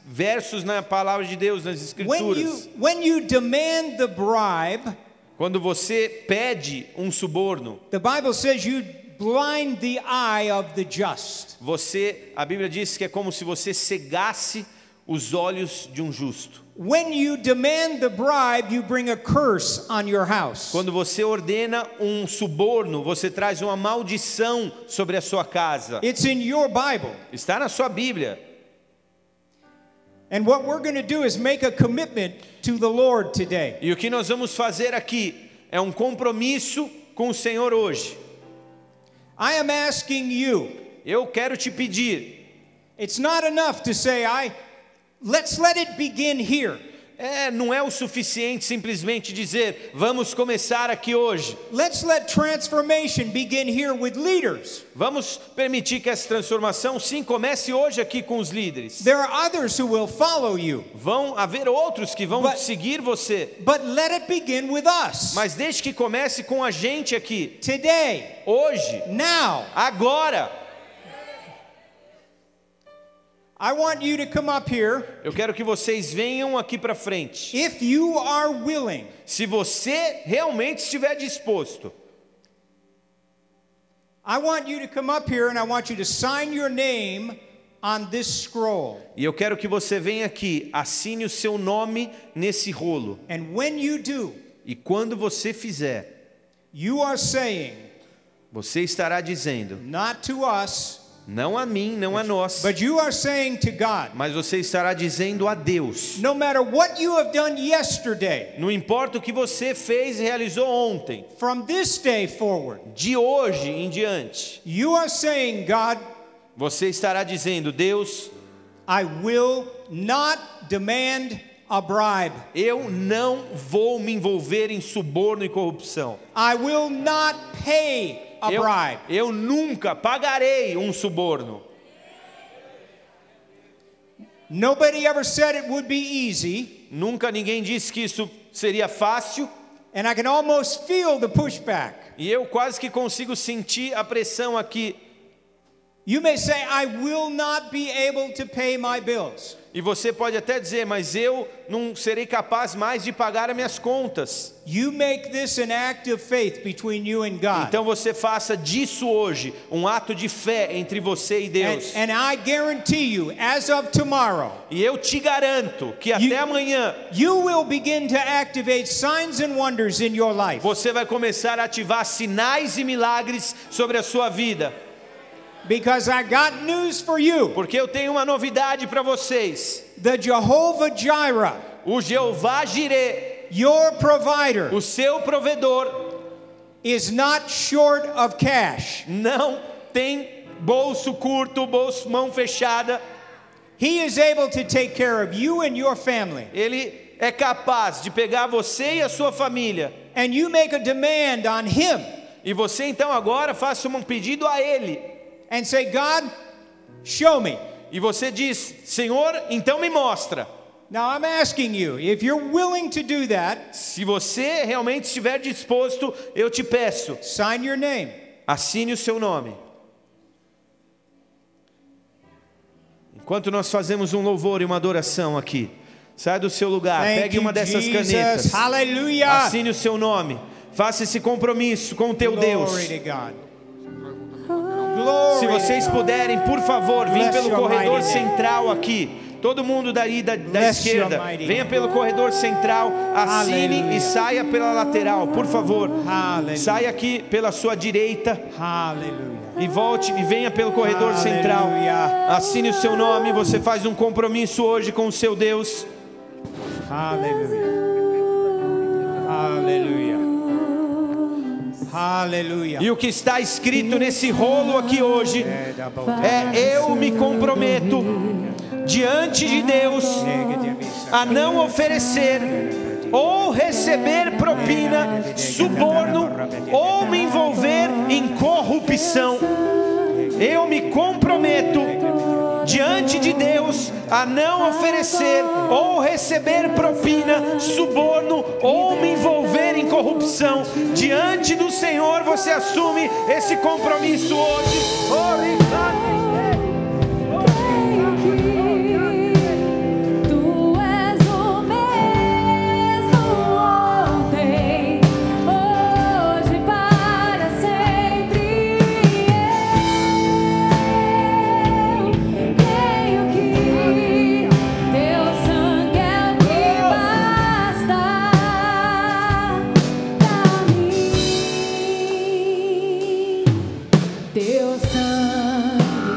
versos na palavra de Deus, nas escrituras?
When you demand the bribe,
quando você pede um suborno,
the Bible says you blind the eye of the just.
A Bíblia diz que é como se você cegasse os olhos de um justo.
When you demand the bribe, you bring a curse on your house.
Quando você ordena um suborno, você traz uma maldição sobre a sua casa.
It's in your Bible.
Está na sua Bíblia.
And what we're going to do is make a commitment to the Lord today.
E o que nós vamos fazer aqui é um compromisso com o Senhor hoje.
I am asking you.
Eu quero te pedir.
It's not enough to say let's let it begin here.
Não é o suficiente simplesmente dizer, vamos começar aqui hoje.
Let's let transformation begin here with leaders.
Vamos permitir que essa transformação sim comece hoje aqui com os líderes.
There are others who will follow you.
Vão haver outros que vão seguir você.
But let it begin with us.
Mas deixe que comece com a gente aqui.
Today.
Hoje.
Now.
Agora.
I want you to come up here.
Eu quero que vocês venham aqui para frente.
If you are willing.
Se você realmente estiver disposto.
I want you to come up here and I want you to sign your name on this scroll.
E eu quero que você venha aqui, assine o seu nome nesse rolo.
And when you do,
e quando você fizer,
you are saying,
você estará dizendo,
not to us,
não a mim, não a nós.
But you are saying to God,
mas você estará dizendo a Deus.
No matter what you have done yesterday,
não importa o que você fez e realizou ontem.
From this day forward,
de hoje em diante.
You are saying, God,
você estará dizendo, Deus,
I will not demand a bribe.
Eu não vou me envolver em suborno e corrupção.
I will not pay a bribe.
Eu nunca pagarei um suborno.
Nobody ever said it would be easy.
Nunca ninguém disse que isso seria fácil.
And I can almost feel the pushback.
E eu quase que consigo sentir a pressão aqui.
You may say, I will not be able to pay my bills.
E você pode até dizer, mas eu não serei capaz mais de pagar as minhas contas.
You make this an act of faith between you and God.
Então você faça disso hoje um ato de fé entre você e Deus.
And I guarantee you, as of tomorrow,
e eu te garanto que até amanhã,
you will begin to activate signs and wonders in your life.
Você vai começar a ativar sinais e milagres sobre a sua vida.
Because I got news for you.
Porque eu tenho uma novidade para vocês.
The Jehovah Jireh,
o Jeová Jireh,
your provider,
o seu provedor,
is not short of cash.
Não tem bolso curto, bolso, mão fechada.
He is able to take care of you and your family.
Ele é capaz de pegar você e a sua família.
And you make a demand on him.
E você então agora faça um pedido a Ele.
And say, God, show me.
E você diz, Senhor, então me mostra.
Now I'm asking you, if you're willing to do that,
Se você realmente estiver disposto, eu te peço,
sign your name.
assine o seu nome. Enquanto nós fazemos um louvor e uma adoração aqui, sai do seu lugar,
Thank
pegue
you,
uma dessas
Jesus.
canetas,
Hallelujah.
assine o seu nome, faça esse compromisso com o teu Deus.
Glory to God. Glory.
Se vocês puderem, por favor, vem
Bless
pelo
your
corredor
mighty name.
central aqui. Todo mundo daí da
Bless
esquerda,
your mighty
venha
name.
pelo corredor central, assine
Hallelujah.
e saia pela lateral, por favor.
Hallelujah.
Saia aqui pela sua direita
Hallelujah.
e volte e venha pelo corredor central.
Hallelujah.
Assine o seu nome, você faz um compromisso hoje com o seu Deus.
Hallelujah. Hallelujah. Hallelujah.
E o que está escrito nesse rolo aqui hoje é: eu me comprometo diante de Deus a não oferecer ou receber propina, suborno ou me envolver em corrupção. Eu me comprometo diante de Deus a não oferecer ou receber propina, suborno ou me envolver em corrupção. Diante do Senhor você assume esse compromisso hoje.
Teu sangue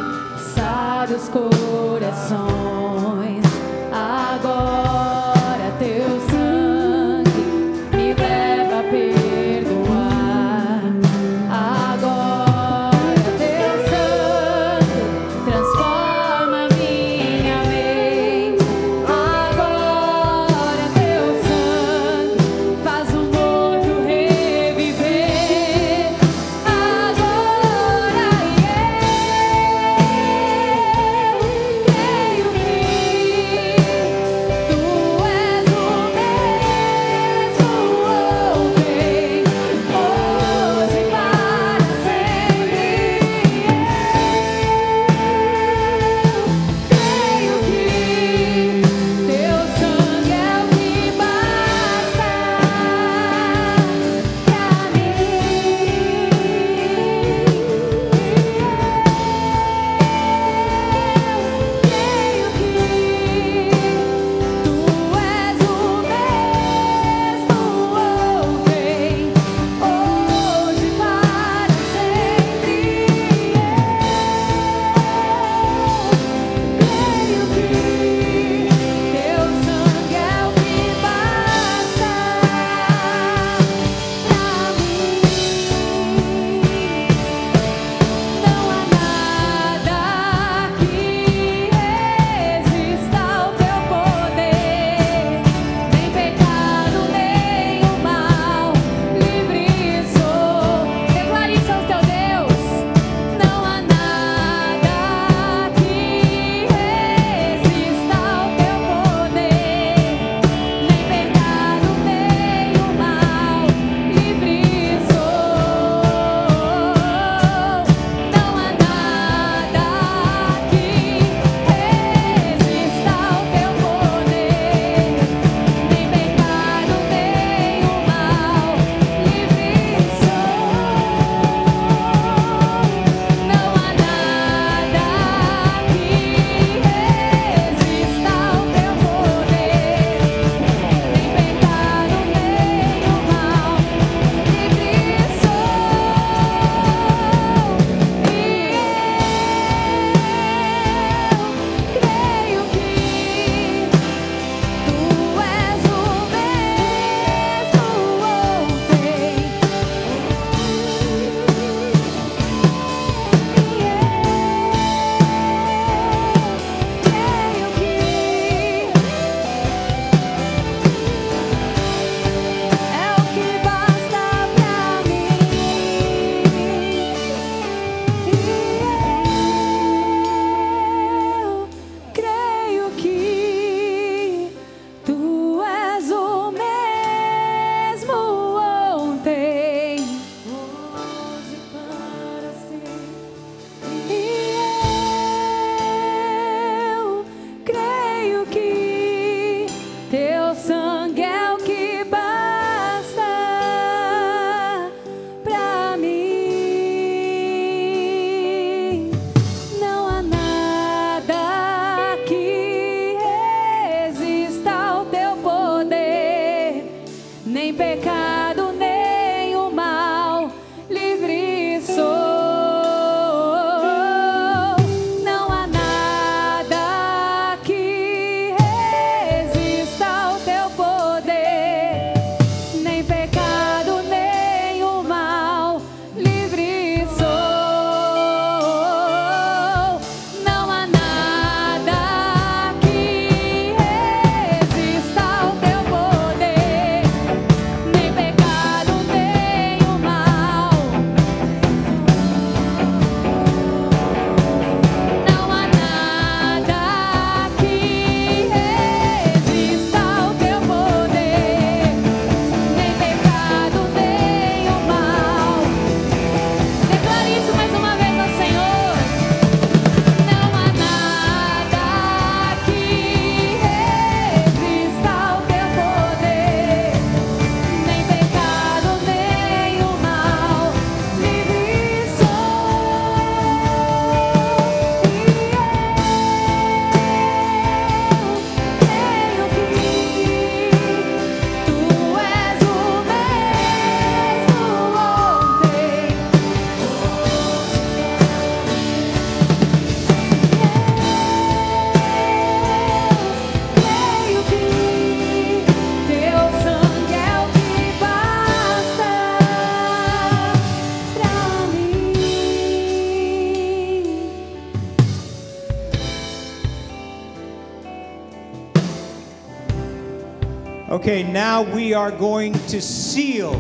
Okay, now we are going to seal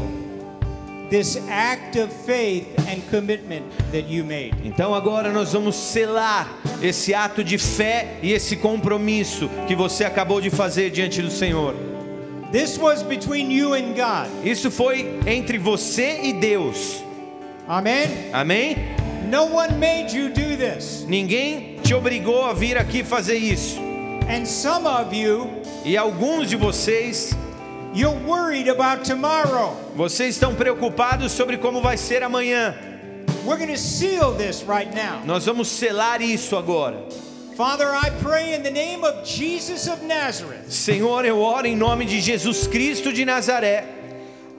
this act of faith and commitment that you made.
Então agora nós vamos selar esse ato de fé e esse compromisso que você acabou de fazer diante do Senhor.
This was between you and God.
Isso foi entre você e Deus.
Amen.
Amém?
No one made you do this.
Ninguém te obrigou a vir aqui fazer isso.
And some of you,
E alguns de vocês,
you're worried about tomorrow.
vocês estão preocupados sobre como vai ser amanhã.
We're going to seal this right now.
Nós vamos selar isso agora.
Father, I pray in the name of Jesus of Nazareth.
Senhor, eu oro em nome de Jesus Cristo de Nazaré.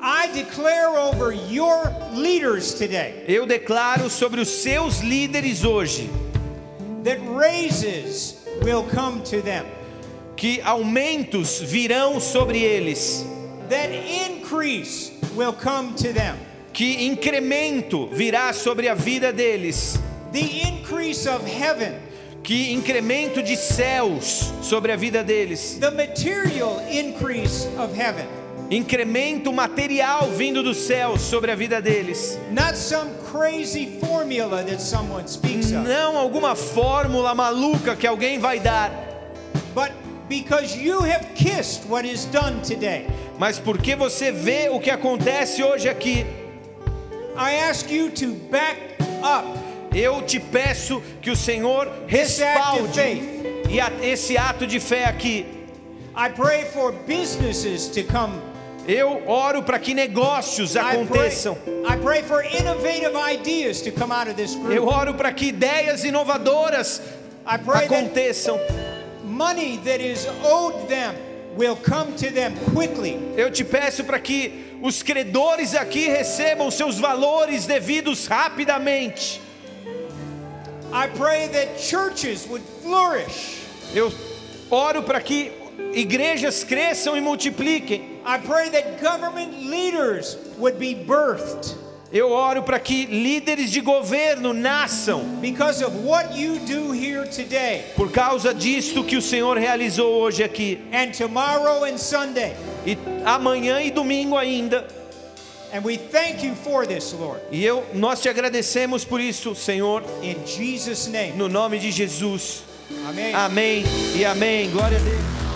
I declare over your leaders today
Eu declaro sobre os seus líderes hoje
that raises will come to them,
que aumentos virão sobre eles,
that increase will come to them,
que incremento virá sobre a vida deles,
the increase of heaven,
que incremento de céus sobre a vida deles,
the material increase of heaven,
incremento material vindo do céu sobre a vida deles.
not some crazy formula that someone speaks of,
Não alguma fórmula maluca que alguém vai dar,
but because you have kissed what is done today.
mas porque você vê o que acontece hoje aqui.
I ask you to back up
Eu te peço que o Senhor
This act of
respalde
faith.
esse ato de fé aqui.
I pray for businesses to come.
Eu oro para que negócios aconteçam.
I pray for innovative ideas to come out of this
Eu
group.
oro para que ideias inovadoras
I pray that
aconteçam.
money that is owed them will come to them quickly.
Eu te peço para que os credores aqui recebam seus valores devidos rapidamente.
I pray that churches would flourish.
Eu oro para que igrejas cresçam e multipliquem.
I pray that government leaders would be birthed
Eu oro para que líderes de governo nasçam
because of what you do here today
por causa disto que o Senhor realizou hoje aqui.
and tomorrow and Sunday.
E amanhã e domingo ainda.
And we thank you for this, Lord.
E nós te agradecemos por isso, Senhor,
In Jesus' name.
no nome de Jesus.
Amen.
Amém e amém. Glória a Deus.